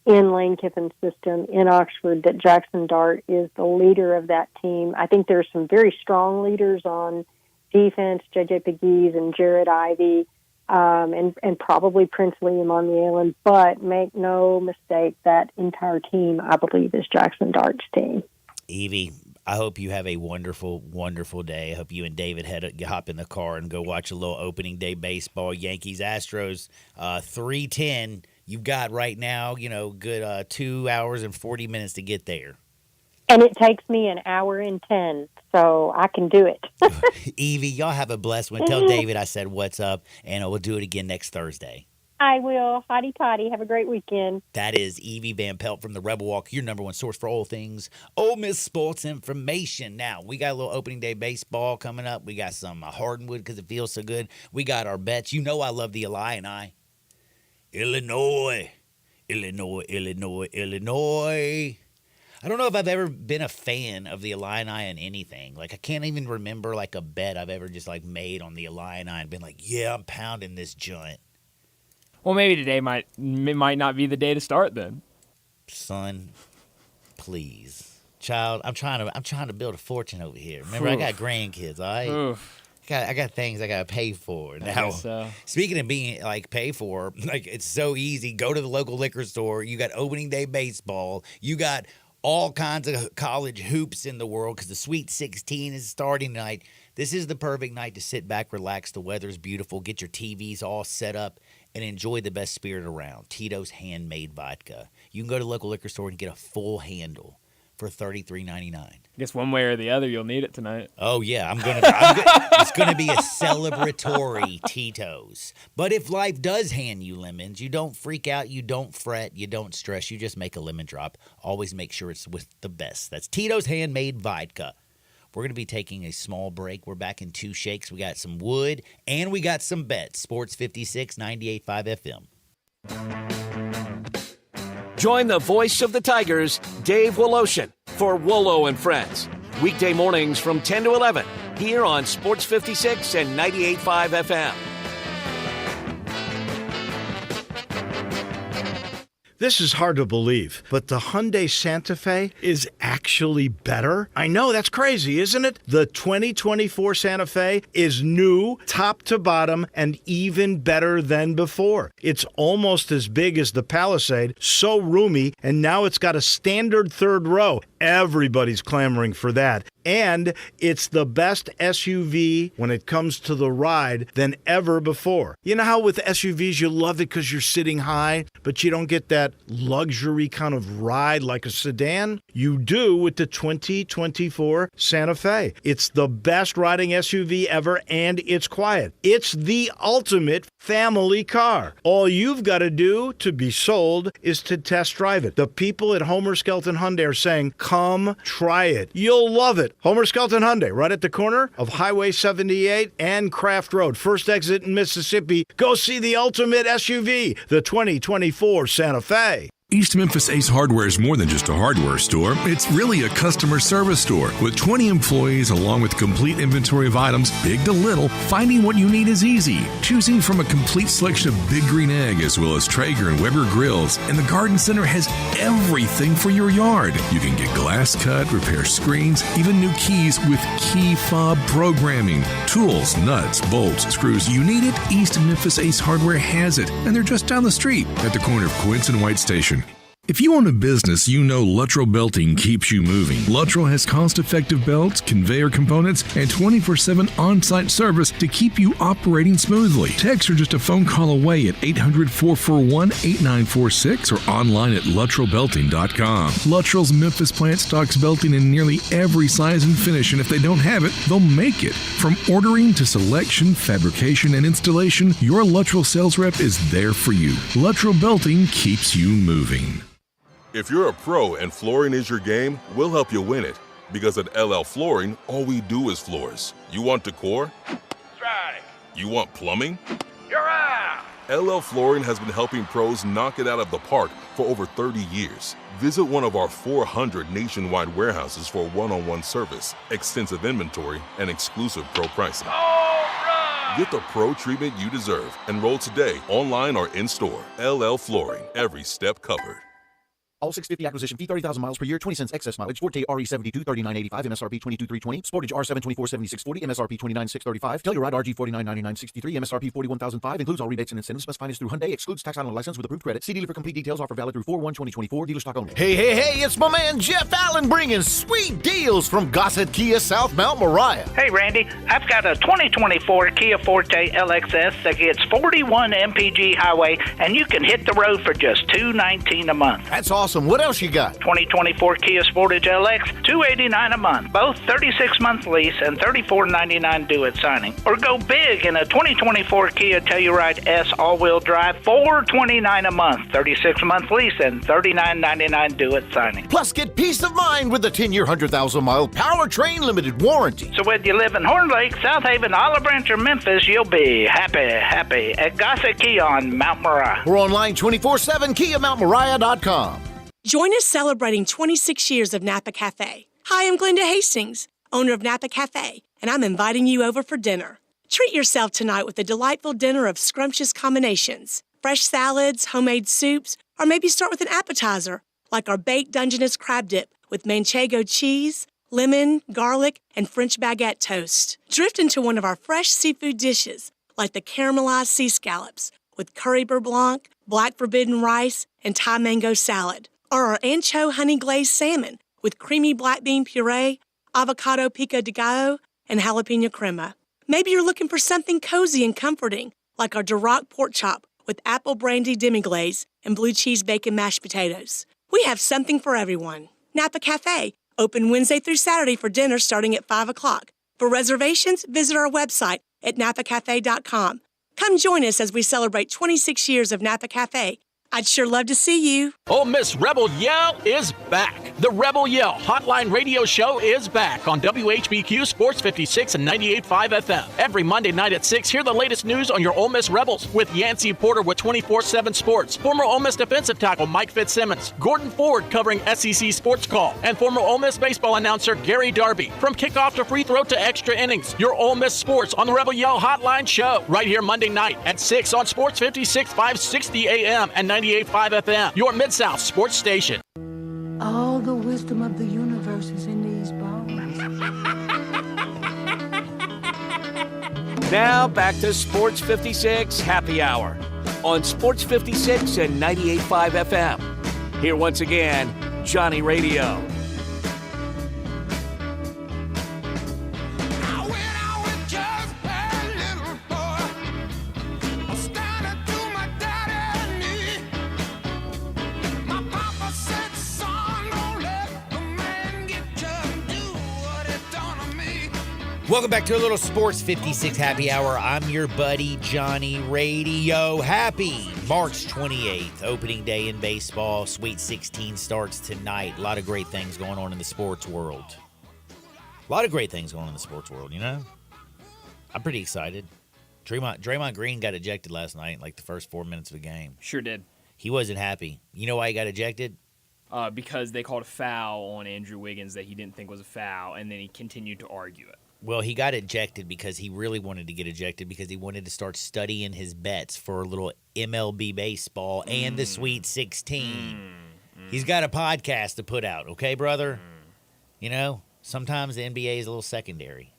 in Lane Kiffin's system in Oxford that Jackson Dart is the leader of that team. I think there's some very strong leaders on defense, J.J. Pegues and Jared Ivey, and probably Princely Umanmielen. But make no mistake, that entire team, I believe, is Jackson Dart's team. Evie, I hope you have a wonderful, wonderful day. I hope you and David hop in the car and go watch a little opening day baseball. Yankees-Astros, 3:10. You've got right now, good 2 hours and 40 minutes to get there. And it takes me an hour and 10, so I can do it. Evie, y'all have a blessed one. Tell David I said what's up, and we'll do it again next Thursday. I will. Hotty toddy. Have a great weekend. That is Evie Van Pelt from the Rebel Walk, your number one source for all things Ole Miss sports information. Now, we got a little opening day baseball coming up. We got some Hardwood because it feels so good. We got our bets. You know I love the Illini. Illinois. I don't know if I've ever been a fan of the Illini in anything. Like, I can't even remember, like, a bet I've ever just, like, made on the Illini and been like, yeah, I'm pounding this joint. Well, maybe today might not be the day to start then. Son, please. Child, I'm trying to build a fortune over here. Remember, I got grandkids, all right? Oof. I got things I got to pay for. Now, speaking of being, like, pay for, like, it's so easy. Go to the local liquor store. You got opening day baseball. You got all kinds of college hoops in the world because the Sweet 16 is starting tonight. This is the perfect night to sit back, relax. The weather's beautiful. Get your TVs all set up and enjoy the best spirit around. Tito's Handmade Vodka. You can go to the local liquor store and get a full handle for $33.99. Guess one way or the other, you'll need it tonight. Oh, yeah. It's going to be a celebratory Tito's. But if life does hand you lemons, you don't freak out, you don't fret, you don't stress. You just make a lemon drop. Always make sure it's with the best. That's Tito's Handmade Vodka. We're going to be taking a small break. We're back in 2 shakes. We got some wood, and we got some bets. Sports 56, 98.5 FM. Join the voice of the Tigers, Dave Woloshin, for Wolo and Friends. Weekday mornings from 10 to 11, here on Sports 56 and 98.5 FM. This is hard to believe, but the Hyundai Santa Fe is actually better? I know, that's crazy, isn't it? The 2024 Santa Fe is new, top to bottom, and even better than before. It's almost as big as the Palisade, so roomy, and now it's got a standard third row. Everybody's clamoring for that. And it's the best SUV when it comes to the ride than ever before. You know how with SUVs you love it because you're sitting high, but you don't get that luxury kind of ride like a sedan? You do with the 2024 Santa Fe. It's the best riding SUV ever, and it's quiet. It's the ultimate family car. All you've got to do to be sold is to test drive it. The people at Homer Skelton Hyundai are saying, come try it. You'll love it. Homer Skelton Hyundai, right at the corner of Highway 78 and Craft Road. First exit in Mississippi. Go see the ultimate SUV, the 2024 Santa Fe. East Memphis Ace Hardware is more than just a hardware store. It's really a customer service store. With 20 employees along with complete inventory of items, big to little, finding what you need is easy. Choosing from a complete selection of Big Green Egg as well as Traeger and Weber grills. And the Garden Center has everything for your yard. You can get glass cut, repair screens, even new keys with key fob programming. Tools, nuts, bolts, screws, you need it. East Memphis Ace Hardware has it. And they're just down the street at the corner of Quince and White Station. If you own a business, you know Luttrell Belting keeps you moving. Luttrell has cost-effective belts, conveyor components, and 24/7 on-site service to keep you operating smoothly. Text or just a phone call away at 800-441-8946 or online at LuttrellBelting.com. Luttrell's Memphis plant stocks belting in nearly every size and finish, and if they don't have it, they'll make it. From ordering to selection, fabrication, and installation, your Luttrell sales rep is there for you. Luttrell Belting keeps you moving. If you're a pro and flooring is your game, we'll help you win it. Because at LL Flooring, all we do is floors. You want decor? Strike. You want plumbing? You're out. LL Flooring has been helping pros knock it out of the park for over 30 years. Visit one of our 400 nationwide warehouses for one-on-one service, extensive inventory, and exclusive pro pricing. All right. Get the pro treatment you deserve. Enroll today, online or in-store. LL Flooring, every step covered. All 650 acquisition fee, 30,000 miles per year, 20 cents excess mileage. Forte RE72, 39.85, MSRP 22,320. Sportage R724, 7640, MSRP 29,635. Telluride RG 49,9963, MSRP 41,005. Includes all rebates and incentives. Must finance through Hyundai. Excludes tax on license with approved credit. See dealer for complete details. Offer valid through 4/1/2024. Dealer stock only. Hey, it's my man Jeff Allen bringing sweet deals from Gossett Kia South Mount Moriah. Hey, Randy, I've got a 2024 Kia Forte LXS that gets 41 MPG highway, and you can hit the road for just $219 a month. That's awesome. What else you got? 2024 Kia Sportage LX, $289 a month. Both 36-month lease and $34.99 due at signing. Or go big in a 2024 Kia Telluride S all-wheel drive, $429 a month. 36-month lease and $39.99 due at signing. Plus, get peace of mind with the 10-year, 100,000-mile powertrain limited warranty. So whether you live in Horn Lake, South Haven, Olive Branch, or Memphis, you'll be happy at Gossett Kia on Mount Moriah. We're online 24/7, KiaMountMoriah.com. Join us celebrating 26 years of Napa Cafe. Hi, I'm Glenda Hastings, owner of Napa Cafe, and I'm inviting you over for dinner. Treat yourself tonight with a delightful dinner of scrumptious combinations, fresh salads, homemade soups, or maybe start with an appetizer, like our baked Dungeness crab dip with manchego cheese, lemon, garlic, and French baguette toast. Drift into one of our fresh seafood dishes, like the caramelized sea scallops with curry beurre blanc, black forbidden rice, and Thai mango salad. Or our ancho honey glazed salmon with creamy black bean puree, avocado pico de gallo, and jalapeno crema. Maybe you're looking for something cozy and comforting, like our Duroc pork chop with apple brandy demi-glaze and blue cheese bacon mashed potatoes. We have something for everyone. Napa Cafe, open Wednesday through Saturday for dinner starting at 5 o'clock. For reservations, visit our website at napacafe.com. Come join us as we celebrate 26 years of Napa Cafe. I'd sure love to see you. Ole Miss Rebel Yell is back. The Rebel Yell Hotline Radio Show is back on WHBQ Sports 56 and 98.5 FM. Every Monday night at 6, hear the latest news on your Ole Miss Rebels with Yancey Porter with 24/7 Sports, former Ole Miss defensive tackle Mike Fitzsimmons, Gordon Ford covering SEC Sports Call, and former Ole Miss baseball announcer Gary Darby. From kickoff to free throw to extra innings, your Ole Miss sports on the Rebel Yell Hotline Show right here Monday night at 6 on Sports 56, 560 AM and 98.5 FM, your Mid-South sports station. All the wisdom of the universe is in these bones. Now back to Sports 56 Happy Hour on Sports 56 and 98.5 FM. Here once again, Johnny Radio. Welcome back to a little Sports 56 Happy Hour. I'm your buddy, Johnny Radio. Happy March 28th, opening day in baseball. Sweet 16 starts tonight. A lot of great things going on in the sports world. A lot of great things going on in the sports world, you know? I'm pretty excited. Draymond Green got ejected last night in like the first 4 minutes of the game. Sure did. He wasn't happy. You know why he got ejected? Because they called a foul on Andrew Wiggins that he didn't think was a foul, and then he continued to argue it. Well, he got ejected because he really wanted to get ejected because he wanted to start studying his bets for a little MLB baseball and the Sweet 16. He's got a podcast to put out, okay, brother? You know, sometimes the NBA is a little secondary.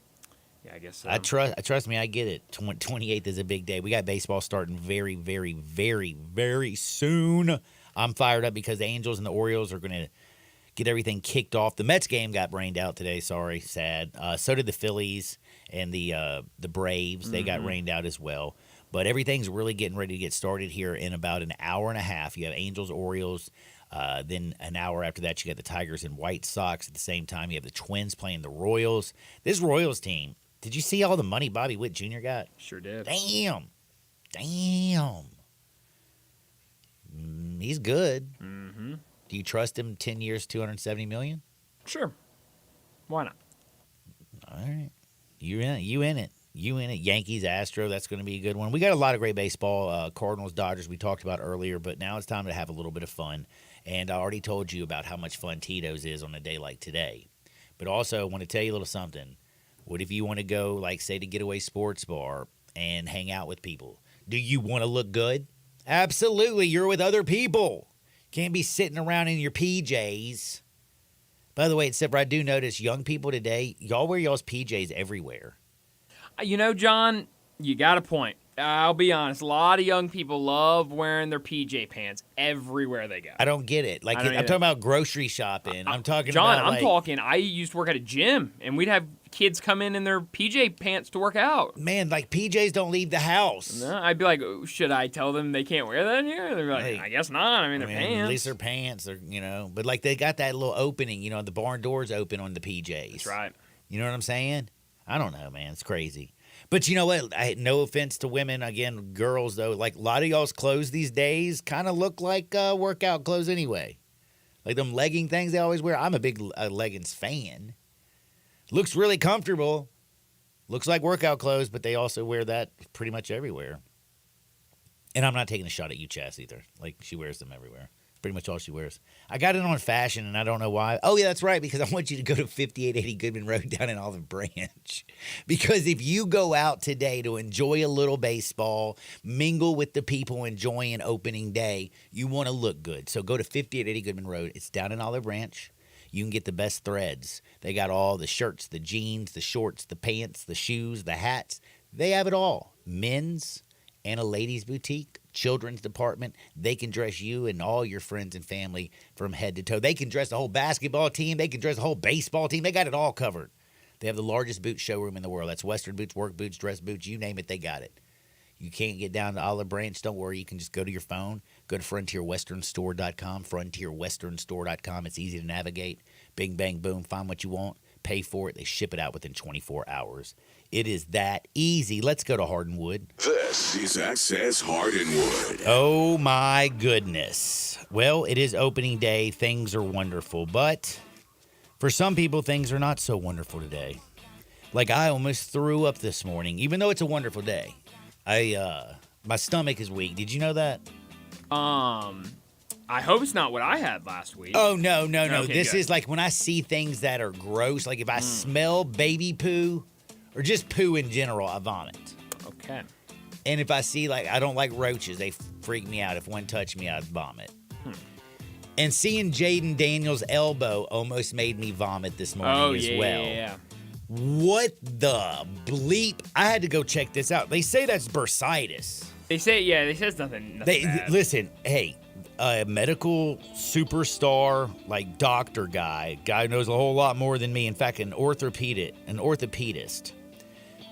Yeah, I guess so. Trust me, I get it. 28th is a big day. We got baseball starting very, very, very, very soon. I'm fired up because the Angels and the Orioles are going to get everything kicked off. The Mets game got rained out today. Sorry, sad. So did the Phillies and the Braves. They got rained out as well. But everything's really getting ready to get started here in about an hour and a half. You have Angels, Orioles. Then an hour after that, you got the Tigers and White Sox. At the same time, you have the Twins playing the Royals. This Royals team, did you see all the money Bobby Witt Jr. got? Sure did. Damn. He's good. Mm-hmm. Do you trust him 10 years, $270 million? Sure. Why not? All right. You in it. Yankees, Astro, that's going to be a good one. We got a lot of great baseball. Cardinals, Dodgers, we talked about earlier, but now it's time to have a little bit of fun. And I already told you about how much fun Tito's is on a day like today. But also, I want to tell you a little something. What if you want to go, like, say, to Getaway Sports Bar and hang out with people? Do you want to look good? Absolutely. You're with other people. Can't be sitting around in your PJs. By the way, except for I do notice young people today, y'all wear y'all's PJs everywhere. You know, John, you got a point. I'll be honest. A lot of young people love wearing their PJ pants everywhere they go. I don't get it. Like, I'm talking about grocery shopping. I'm talking John, about, talking. I used to work at a gym, and we'd have kids come in their PJ pants to work out. Man, like, PJs don't leave the house. No, I'd be like, should I tell them they can't wear that in here? They'd be like, I guess not. I mean, they're pants. At least they're pants. They're, but, like, they got that little opening, the barn doors open on the PJs. That's right. You know what I'm saying? I don't know, man. It's crazy. But you know what? No offense to women, again, girls, though. Like, a lot of y'all's clothes these days kind of look like workout clothes anyway. Like them legging things they always wear. I'm a big leggings fan. Looks really comfortable. Looks like workout clothes, but they also wear that pretty much everywhere. And I'm not taking a shot at you, Chas, either. Like, she wears them everywhere. Pretty much all she wears. I got it on fashion, and I don't know why. Oh, yeah, that's right, because I want you to go to 5880 Goodman Road down in Olive Branch. Because if you go out today to enjoy a little baseball, mingle with the people enjoying opening day, you want to look good. So go to 5880 Goodman Road. It's down in Olive Branch. You can get the best threads. They got all the shirts, the jeans, the shorts, the pants, the shoes, the hats. They have it all. Men's and a ladies' boutique. Children's department. They can dress you and all your friends and family from head to toe. They can dress the whole basketball team. They can dress the whole baseball team. They got it all covered. They have the largest boot showroom in the world. That's Western boots, work boots, dress boots, you name it, they got it. You can't get down to Olive Branch, don't worry. You can just go to your phone, go to frontierwesternstore.com, frontierwesternstore.com. It's easy to navigate. Bing, bang, boom, find what you want, pay for it. They ship it out within 24 hours. It is that easy. Let's go to Hardinwood. This is Access Hardinwood. Oh, my goodness. Well, it is opening day. Things are wonderful. But for some people, things are not so wonderful today. Like, I almost threw up this morning, even though it's a wonderful day. My stomach is weak. Did you know that? I hope it's not what I had last week. Oh, no. Okay, This good. is like when I see things that are gross, like if I smell baby poo or just poo in general, I vomit. Okay. And if I see, like, I don't like roaches, they freak me out. If one touched me, I'd vomit. And seeing Jaden Daniels' elbow almost made me vomit this morning as well. Yeah. What the bleep? I had to go check this out. They say that's bursitis. They say it's nothing bad. Listen, hey, a medical superstar, like doctor guy knows a whole lot more than me. In fact, an orthopedist.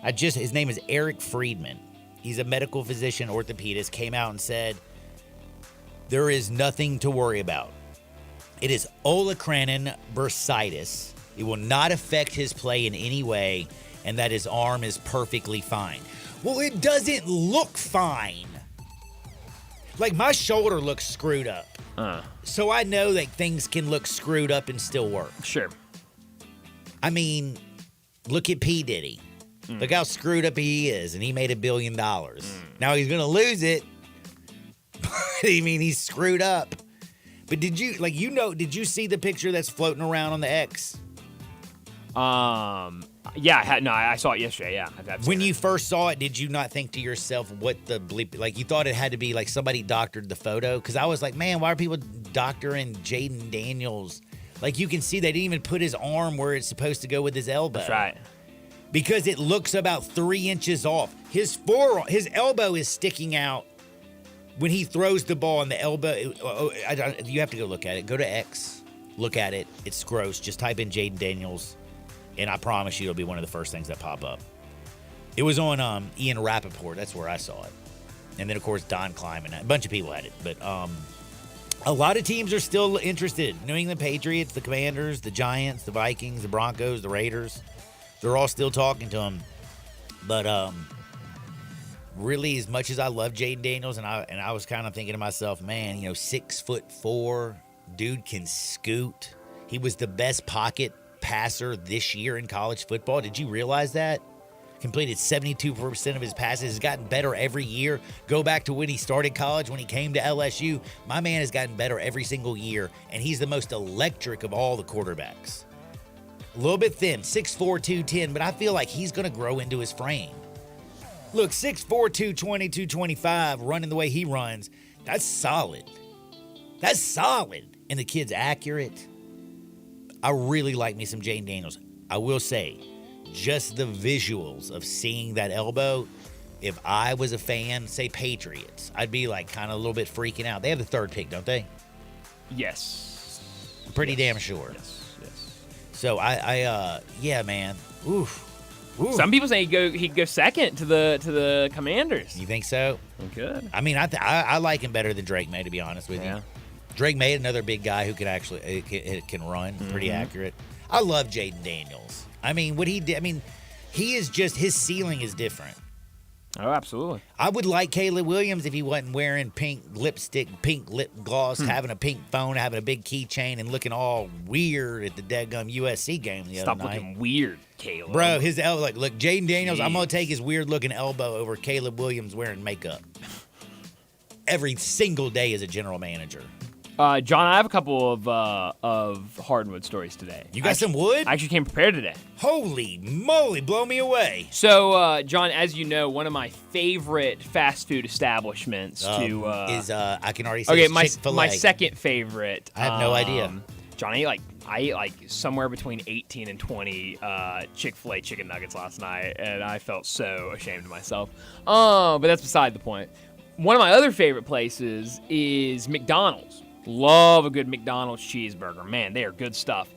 His name is Eric Friedman. He's a medical physician, orthopedist, came out and said, there is nothing to worry about. It is olecranon bursitis. It will not affect his play in any way, and that his arm is perfectly fine. Well, it doesn't look fine. Like, my shoulder looks screwed up. So I know that things can look screwed up and still work. Sure. I mean, look at P. Diddy. Look how screwed up he is, and he made $1 billion. Now he's going to lose it. I mean, he's screwed up. But did you see the picture that's floating around on the X? I saw it yesterday. Yeah. When you first saw it, did you not think to yourself, what the bleep? Like, you thought it had to be like somebody doctored the photo? Because I was like, man, why are people doctoring Jaden Daniels? Like, you can see they didn't even put his arm where it's supposed to go with his elbow. That's right. Because it looks about 3 inches off. His elbow is sticking out when he throws the ball, and the elbow. You have to go look at it. Go to X, look at it. It's gross. Just type in Jaden Daniels. And I promise you it'll be one of the first things that pop up. It was on Ian Rappaport. That's where I saw it. And then, of course, Don Kleiman. A bunch of people had it. But a lot of teams are still interested. New England Patriots, the Commanders, the Giants, the Vikings, the Broncos, the Raiders. They're all still talking to him. But really, as much as I love Jaden Daniels, and I was kind of thinking to myself, man, 6'4", dude can scoot. He was the best pocket passer this year in college football. Did you realize that? Completed 72% of his passes. Has gotten better every year. Go back to when he started college, when he came to LSU. My man has gotten better every single year, and he's the most electric of all the quarterbacks. A little bit thin, 6'4", 210, but I feel like he's going to grow into his frame. Look, 6'4", 220, 225, running the way he runs, that's solid. That's solid. And the kid's accurate. I really like me some Jaden Daniels. I will say, just the visuals of seeing that elbow, if I was a fan, say Patriots, I'd be like kind of a little bit freaking out. They have the 3rd pick, don't they? Yes. I'm pretty damn sure. Yes. So yeah, man. Oof. Some people say he'd go second to the Commanders. You think so? Good. I mean, I like him better than Drake May, to be honest with you. Drake May, another big guy who can actually can run, pretty accurate. I love Jaden Daniels. I mean, what he did. I mean, he is just, his ceiling is different. Oh, absolutely. I would like Caleb Williams if he wasn't wearing pink lipstick, pink lip gloss, having a pink phone, having a big keychain, and looking all weird at the daggum USC game the other night. Stop looking weird, Caleb. Bro, his elbow, look, Jaden Daniels, I'm going to take his weird-looking elbow over Caleb Williams wearing makeup. Every single day as a general manager. John, I have a couple of hardwood stories today. You got some wood? I actually came prepared today. Holy moly, blow me away. So, John, as you know, one of my favorite fast food establishments is I can already say Chick-fil-A. My second favorite. I have no idea. John, I ate like somewhere between 18 and 20 Chick-fil-A chicken nuggets last night, and I felt so ashamed of myself. But that's beside the point. One of my other favorite places is McDonald's. Love a good McDonald's cheeseburger. Man, they are good stuff.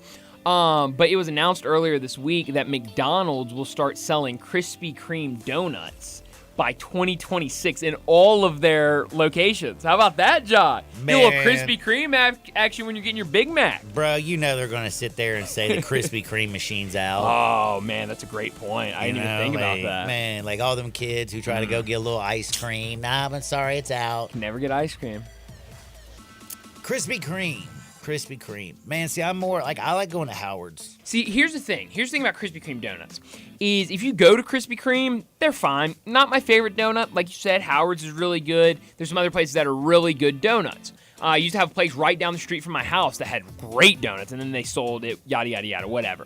But it was announced earlier this week that McDonald's will start selling Krispy Kreme donuts by 2026 in all of their locations. How about that, John? Man. Get a little Krispy Kreme action when you're getting your Big Mac. Bro, you know they're going to sit there and say the Krispy Kreme machine's out. Oh, man, that's a great point. I didn't even think about that. Man, like all them kids who try to go get a little ice cream. Nah, I'm sorry, it's out. Never get ice cream. Krispy Kreme. Krispy Kreme. Man, see, I'm more like, I like going to Howard's. See, here's the thing. Here's the thing about Krispy Kreme donuts. Is if you go to Krispy Kreme, they're fine. Not my favorite donut. Like you said, Howard's is really good. There's some other places that are really good donuts. I used to have a place right down the street from my house that had great donuts, and then they sold it, yada, yada, yada, whatever.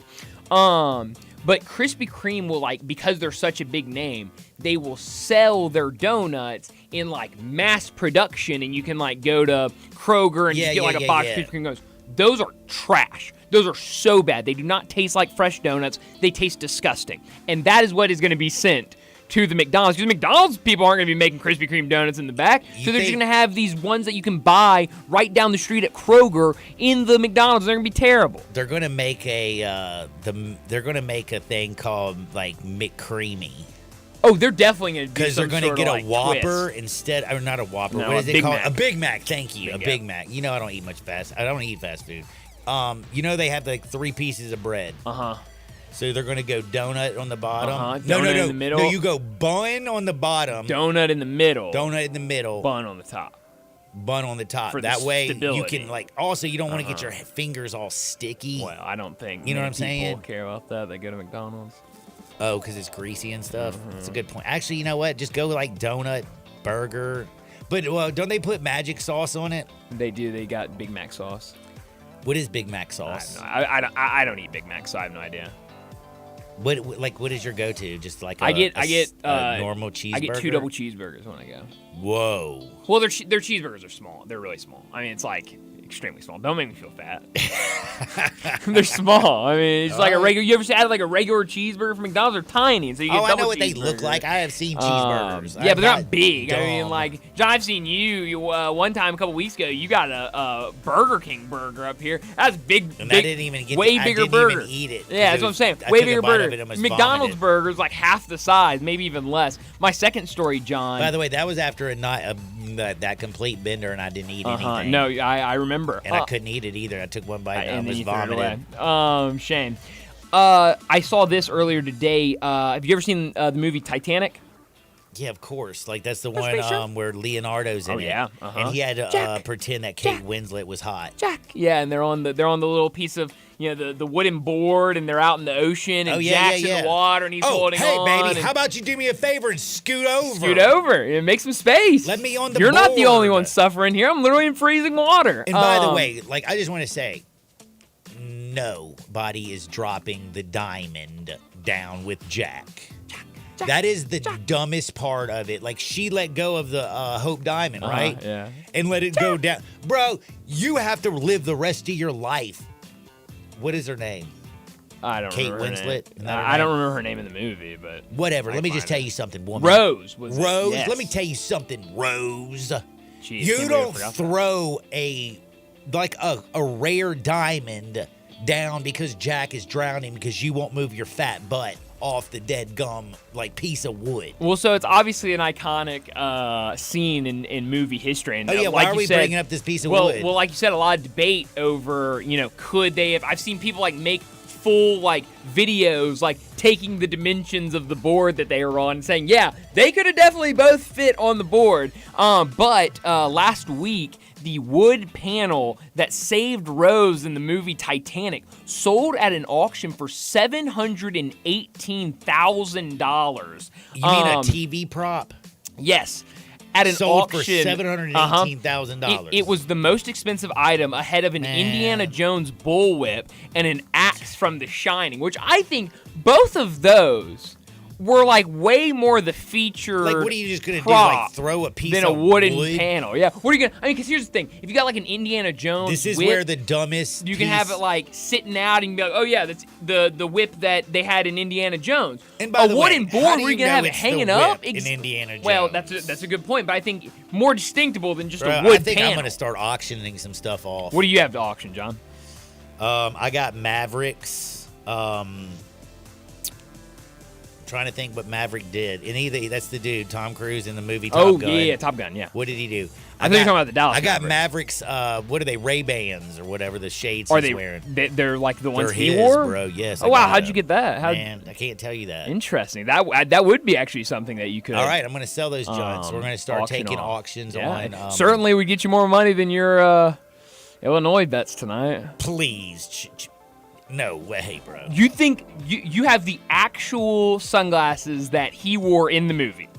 But Krispy Kreme will, like, because they're such a big name, they will sell their donuts in, like, mass production, and you can, like, go to Kroger and just get, like, a box of Krispy Kreme donuts. Those are trash. Those are so bad. They do not taste like fresh donuts. They taste disgusting. And that is what is going to be sent to the McDonald's, because McDonald's people aren't going to be making Krispy Kreme donuts in the back, so they're just going to have these ones that you can buy right down the street at Kroger in the McDonald's. They're going to be terrible. They're going to make a thing called like McCreamy. Oh, they're definitely going to do because they're going to get like a Whopper twist. instead, or not a Whopper. No, what is a it Big called? Mac. A Big Mac. Thank you, a Big Big Mac. You know I don't eat much fast. I don't eat fast food. You know they have like 3 pieces of bread. So they're going to go donut on the bottom. No, Donut in the middle. No, you go bun on the bottom. Donut in the middle. Donut in the middle. Bun on the top. Bun on the top. For the that way stability. you can like. Also, you don't want to get your fingers all sticky. Well, I don't think You know what I'm people saying? care about that. They go to McDonald's. Oh, because it's greasy and stuff. That's a good point. Actually, you know what? Just go like donut, burger. But well, don't they put magic sauce on it? They do. They got Big Mac sauce. What is Big Mac sauce? I don't eat Big Mac, so I have no idea. What is your go-to? Just like I get a normal cheeseburger. I get 2 double cheeseburgers when I go. Whoa. Well, their cheeseburgers are small. They're really small. I mean, it's like extremely small. Don't make me feel fat. They're small. I mean, it's like a regular. You ever had like a regular cheeseburger from McDonald's? They're tiny, and so you get I double know what they cheeseburgers. look like. I have seen cheeseburgers. Yeah, but they're not big. dumb. I mean, like John, I've seen you one time a couple weeks ago. You got a Burger King burger up here. That's big. And big, I didn't even get. way I bigger didn't burger. even eat it. Yeah, that's what I'm saying. I Way took a bigger bite of burger. it and almost McDonald's vomited. burgers like half the size, maybe even less. My second story, John. By the way, that was after a night that complete bender, and I didn't eat anything. No, I remember. And I couldn't eat it either. I took one bite and I then was you threw it vomiting. away. Shame. I saw this earlier today. Have you ever seen the movie Titanic? Yeah, of course. Like that's the That's one pretty sure. where Leonardo's in Oh, it. yeah. And he had to Jack. pretend that Kate Winslet was hot. Jack. Yeah, and they're on the little piece of the wooden board, and they're out in the ocean, and Jack's in the water, and he's holding hey, on. baby, and how about you do me a favor and scoot over? scoot over and make some space? Let me on the You're not the board. only one suffering here. I'm literally in freezing water. And by the way, like I just want to say, nobody is dropping the diamond down with Jack. That is the dumbest part of it. Like she let go of the Hope Diamond, right? Yeah. And let it go down. Bro, you have to live the rest of your life. What is her name? I don't Kate remember her name. Winslet? Isn't that her I don't name? remember her name in the movie, but Whatever. Let me just tell find you something, woman. Rose was it? Rose. Yes. Let me tell you something, Rose. Jeez, You can't believe I don't forgot that. throw a rare diamond down because Jack is drowning because you won't move your fat butt off the dead gum like piece of wood. Well, so it's obviously an iconic scene in movie history. And, Oh, yeah, why like are you we said, bringing up this piece of well, wood? Well, like you said, a lot of debate over, could they have... I've seen people, make full, videos, taking the dimensions of the board that they were on and saying, yeah, they could have definitely both fit on the board. But last week, the wood panel that saved Rose in the movie Titanic sold at an auction for $718,000. You mean a TV prop? Yes. At an Sold for auction, $718,000. It was the most expensive item ahead of an Indiana Jones bullwhip and an axe from The Shining, which I think both of those were way more the feature. What are you just gonna do? Throw a piece than of a wooden wood? panel? Yeah. What are you gonna? I mean, because here's the thing: if you got an Indiana Jones, This is whip, where the dumbest. you can have it sitting out and be like, oh yeah, that's the whip that they had in Indiana Jones. And by a the wooden way, board how do where you you can know have it it's the hanging whip up in Indiana Jones? Well, that's a good point, but I think more distinctable than just Bro, a wood I think panel. I'm gonna start auctioning some stuff off. What do you have to auction, John? I got Mavericks. Trying to think what Maverick did. And that's the dude, Tom Cruise in the movie Top Gun. Yeah, Top Gun, yeah. What did he do? I think you're talking about the Dallas I got Mavericks, what are they, Ray-Bans or whatever the shades Are he's they, wearing. They're like the ones They're he his, wore? bro, yes. Oh, wow, how'd you get that? Man, I can't tell you that. Interesting. That would be actually something that you could. All right, I'm going to sell those joints. We're going to start taking off. auctions Yeah. on. Certainly would get you more money than your Illinois bets tonight. Please. No way, bro. You think you have the actual sunglasses that he wore in the movie?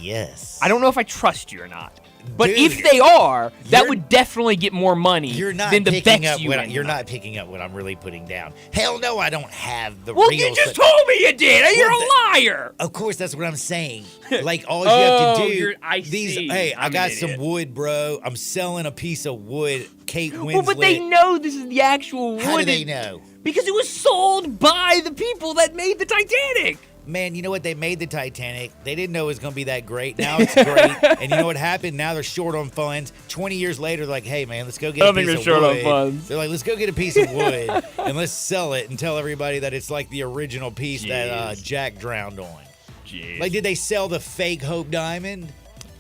Yes. I don't know if I trust you or not. But Dude, if they are, that would definitely get more money You're not than the picking bets up you what win. You're not picking up what I'm really putting down. Hell no, I don't have the Well, real. you just told me you did. You're a liar. Of course, that's what I'm saying. Like all you have to do. I see. Hey, I I'm got an some idiot. wood, bro. I'm selling a piece of wood. Kate Winslet. Well, but they know this is the actual wood. How do they know? Because it was sold by the people that made the Titanic. Man, you know what? They made the Titanic. They didn't know it was going to be that great. Now it's great. And you know what happened? Now they're short on funds. 20 years later, they're like, hey, man, let's go get a piece of wood. I don't think they're short on funds. They're like, let's go get a piece of wood and let's sell it and tell everybody that it's like the original piece that Jack drowned on. Jeez. Like, did they sell the fake Hope Diamond?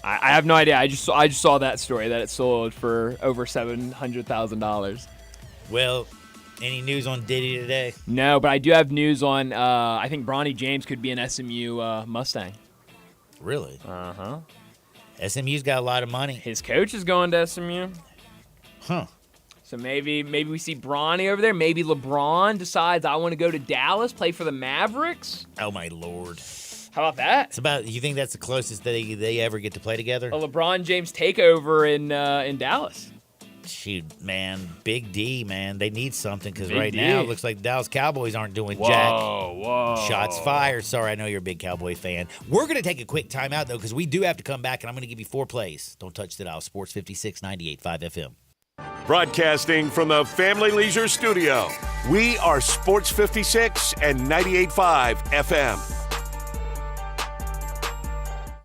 I have no idea. I just saw that story that it sold for over $700,000. Well, any news on Diddy today? No, but I do have news on. I think Bronny James could be an SMU Mustang. Really? Uh-huh. SMU's got a lot of money. His coach is going to SMU. Huh. So maybe we see Bronny over there. Maybe LeBron decides I want to go to Dallas, play for the Mavericks. Oh my Lord. How about that? It's about. You think that's the closest they ever get to play together? A LeBron James takeover in Dallas. Shoot, man, Big D, man, they need something because Big right D. now it looks like the Dallas Cowboys aren't doing jack. Whoa. Shots fired. Sorry, I know you're a big Cowboy fan. We're going to take a quick timeout, though, because we do have to come back, and I'm going to give you 4 plays. Don't touch the dial. Sports 56, 98.5 FM. Broadcasting from the Family Leisure Studio, we are Sports 56 and 98.5 FM.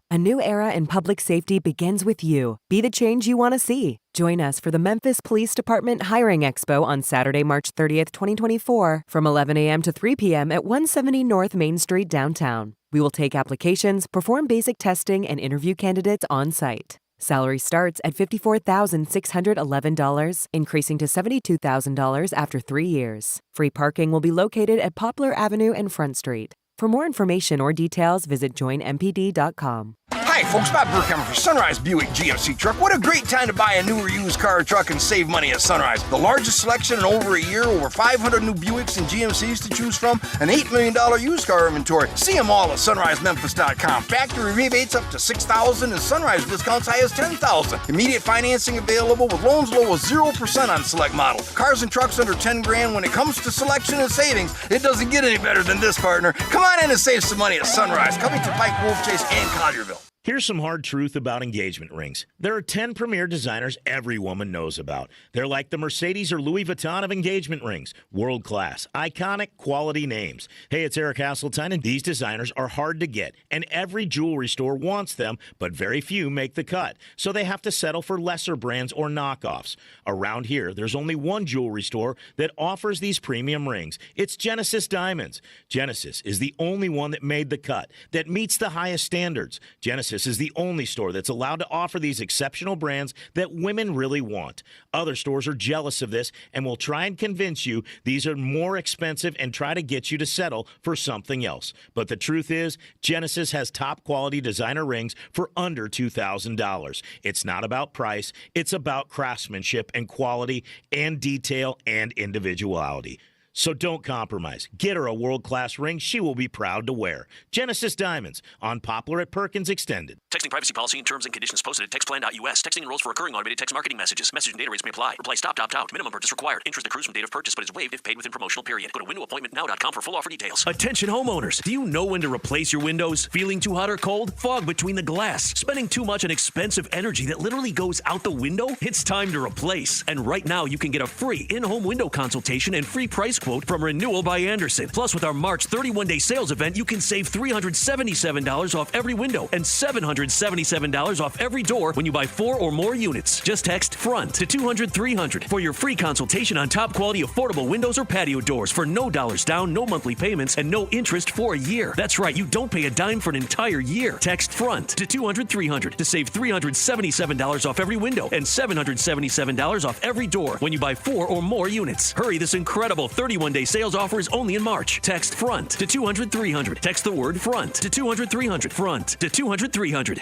A new era in public safety begins with you. Be the change you want to see. Join us for the Memphis Police Department Hiring Expo on Saturday, March 30th, 2024, from 11 a.m. to 3 p.m. at 170 North Main Street downtown. We will take applications, perform basic testing, and interview candidates on site. Salary starts at $54,611, increasing to $72,000 after 3 years. Free parking will be located at Poplar Avenue and Front Street. For more information or details, visit joinmpd.com. Hi, folks. Bob Burkheimer for Sunrise Buick GMC Truck. What a great time to buy a new or used car or truck and save money at Sunrise. The largest selection in over a year, over 500 new Buicks and GMCs to choose from, an $8 million used car inventory. See them all at sunrisememphis.com. Factory rebates up to $6,000 and Sunrise discounts high as $10,000. Immediate financing available with loans low as 0% on select models. Cars and trucks under $10,000. When it comes to selection and savings, it doesn't get any better than this, partner. Come on in and save some money at Sunrise. Coming to Pike, Wolf Chase, and Collierville. Here's some hard truth about engagement rings. There are 10 premier designers every woman knows about. They're like the Mercedes or Louis Vuitton of engagement rings. World class, iconic, quality names. Hey, it's Eric Hasseltine, and these designers are hard to get. And every jewelry store wants them, but very few make the cut. So they have to settle for lesser brands or knockoffs. Around here, there's only one jewelry store that offers these premium rings. It's Genesis Diamonds. Genesis is the only one that made the cut, that meets the highest standards. Genesis is the only store that's allowed to offer these exceptional brands that women really want. Other stores are jealous of this and will try and convince you these are more expensive and try to get you to settle for something else. But the truth is, Genesis has top quality designer rings for under $2,000. It's not about price, it's about craftsmanship and quality and detail and individuality. So don't compromise. Get her a world-class ring she will be proud to wear. Genesis Diamonds on Poplar at Perkins Extended. Texting privacy policy and terms and conditions posted at textplan.us. Texting enrolls for recurring automated text marketing messages. Message and data rates may apply. Reply stop to opt out. Minimum purchase required. Interest accrues from date of purchase but is waived if paid within promotional period. Go to windowappointmentnow.com for full offer details. Attention homeowners. Do you know when to replace your windows? Feeling too hot or cold? Fog between the glass? Spending too much on expensive energy that literally goes out the window? It's time to replace. And right now you can get a free in-home window consultation and free price quote from Renewal by Andersen. Plus, with our March 31-day sales event, you can save $377 off every window and $777 off every door when you buy 4 or more units. Just text FRONT to 200-300 for your free consultation on top quality affordable windows or patio doors for no dollars down, no monthly payments, and no interest for a year. That's right, you don't pay a dime for an entire year. Text FRONT to 200-300 to save $377 off every window and $777 off every door when you buy 4 or more units. Hurry, this incredible 31-day sales offer is only in March. Text FRONT to 200-300. Text the word FRONT to 200-300. FRONT to 200-300.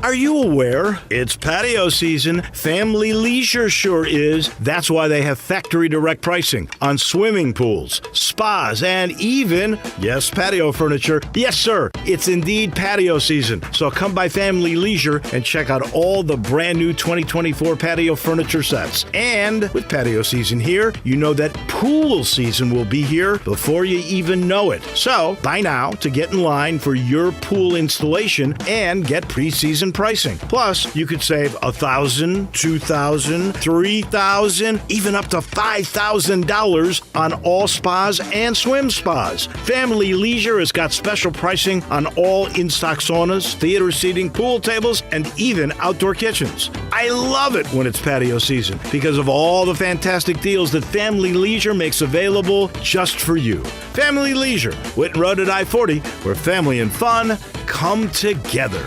Are you aware? It's patio season. Family Leisure sure is. That's why they have factory direct pricing on swimming pools, spas, and even, yes, patio furniture. Yes, sir, it's indeed patio season. So come by Family Leisure and check out all the brand new 2024 patio furniture sets. And with patio season here, you know that pool season will be here before you even know it. So buy now to get in line for your pool installation and get pre-season pricing. Plus, you could save $1,000, $2,000, $3,000, even up to $5,000 on all spas and swim spas. Family Leisure has got special pricing on all in-stock saunas, theater seating, pool tables, and even outdoor kitchens. I love it when it's patio season because of all the fantastic deals that Family Leisure makes available just for you. Family Leisure, Whitten Road at I-40, where family and fun come together.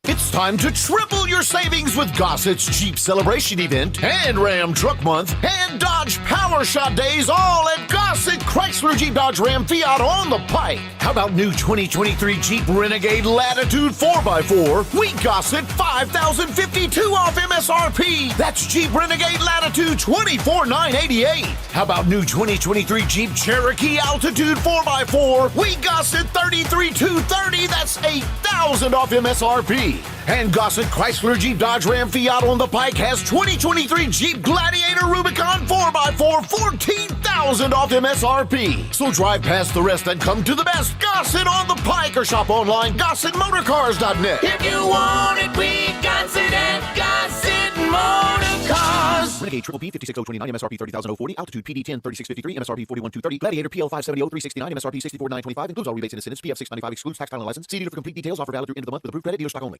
It's time to triple your savings with Gossett's Jeep Celebration Event and Ram Truck Month and Dodge Power Shot Days all at Gossett Chrysler Jeep Dodge Ram Fiat on the Pike. How about new 2023 Jeep Renegade Latitude 4x4? We Gossett $5,052 off MSRP. That's Jeep Renegade Latitude $24,988. How about new 2023 Jeep Cherokee Altitude 4x4? We Gossett $33,230. That's $8,000 off MSRP. And Gossett Chrysler Jeep Dodge Ram Fiat on the Pike has 2023 Jeep Gladiator Rubicon 4x4, $14,000 off MSRP. So drive past the rest and come to the best Gossett on the Pike or shop online, GossettMotorCars.net. If you want it, we Gossett at Gossett Motor Cars. Renegade Triple P 56029, MSRP 30,040, Altitude PD 10 3653, MSRP 41,230, Gladiator PL 570 369, MSRP 64,925, includes all rebates and incentives, PF 695 excludes tax, title, and license. See dealer for complete details. Offer valid through end of the month with approved credit, dealer stock only.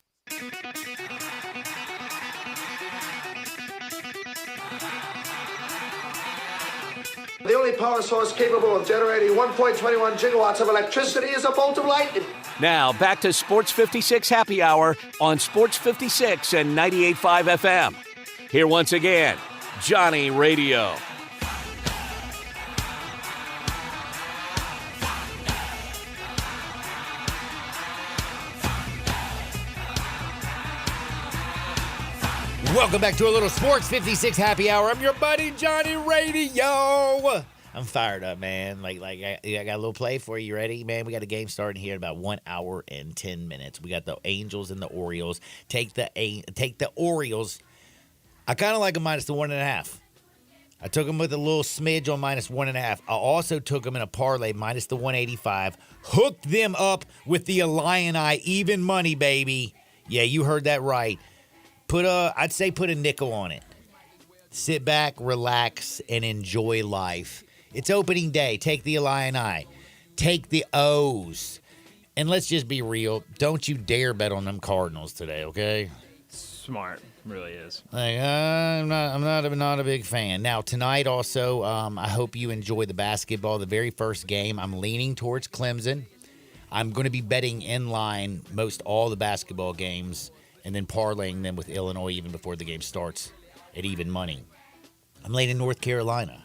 The only power source capable of generating 1.21 gigawatts of electricity is a bolt of lightning. Now, back to Sports 56 Happy Hour on Sports 56 and 98.5 FM. Here once again, Johnny Radio. Welcome back to a little Sports 56 Happy Hour. I'm your buddy Johnny Radio. I'm fired up, man. I got a little play for you. You ready, man? We got a game starting here in about 1 hour and 10 minutes. We got the Angels and the Orioles. Take the Orioles. I kind of like them minus the 1.5. I took them with a little smidge on minus 1.5. I also took them in a parlay minus the 185. Hooked them up with the Illini even money, baby. Yeah, you heard that right. I'd say put a nickel on it. Sit back, relax, and enjoy life. It's opening day. Take the Illini. Take the O's. And let's just be real. Don't you dare bet on them Cardinals today, okay? Smart. Really is. I'm not a big fan. Now, tonight also, I hope you enjoy the basketball. The very first game, I'm leaning towards Clemson. I'm going to be betting in line most all the basketball games and then parlaying them with Illinois even before the game starts at even money. I'm leaning North Carolina.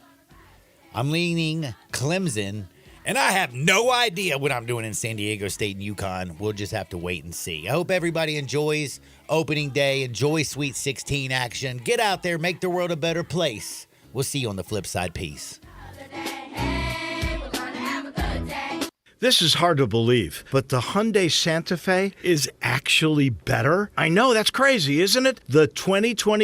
I'm leaning Clemson, and I have no idea what I'm doing in San Diego State and UConn. We'll just have to wait and see. I hope everybody enjoys opening day, enjoy Sweet 16 action. Get out there, make the world a better place. We'll see you on the flip side. Peace. This is hard to believe, but the Hyundai Santa Fe is actually better? I know, that's crazy, isn't it? The 2020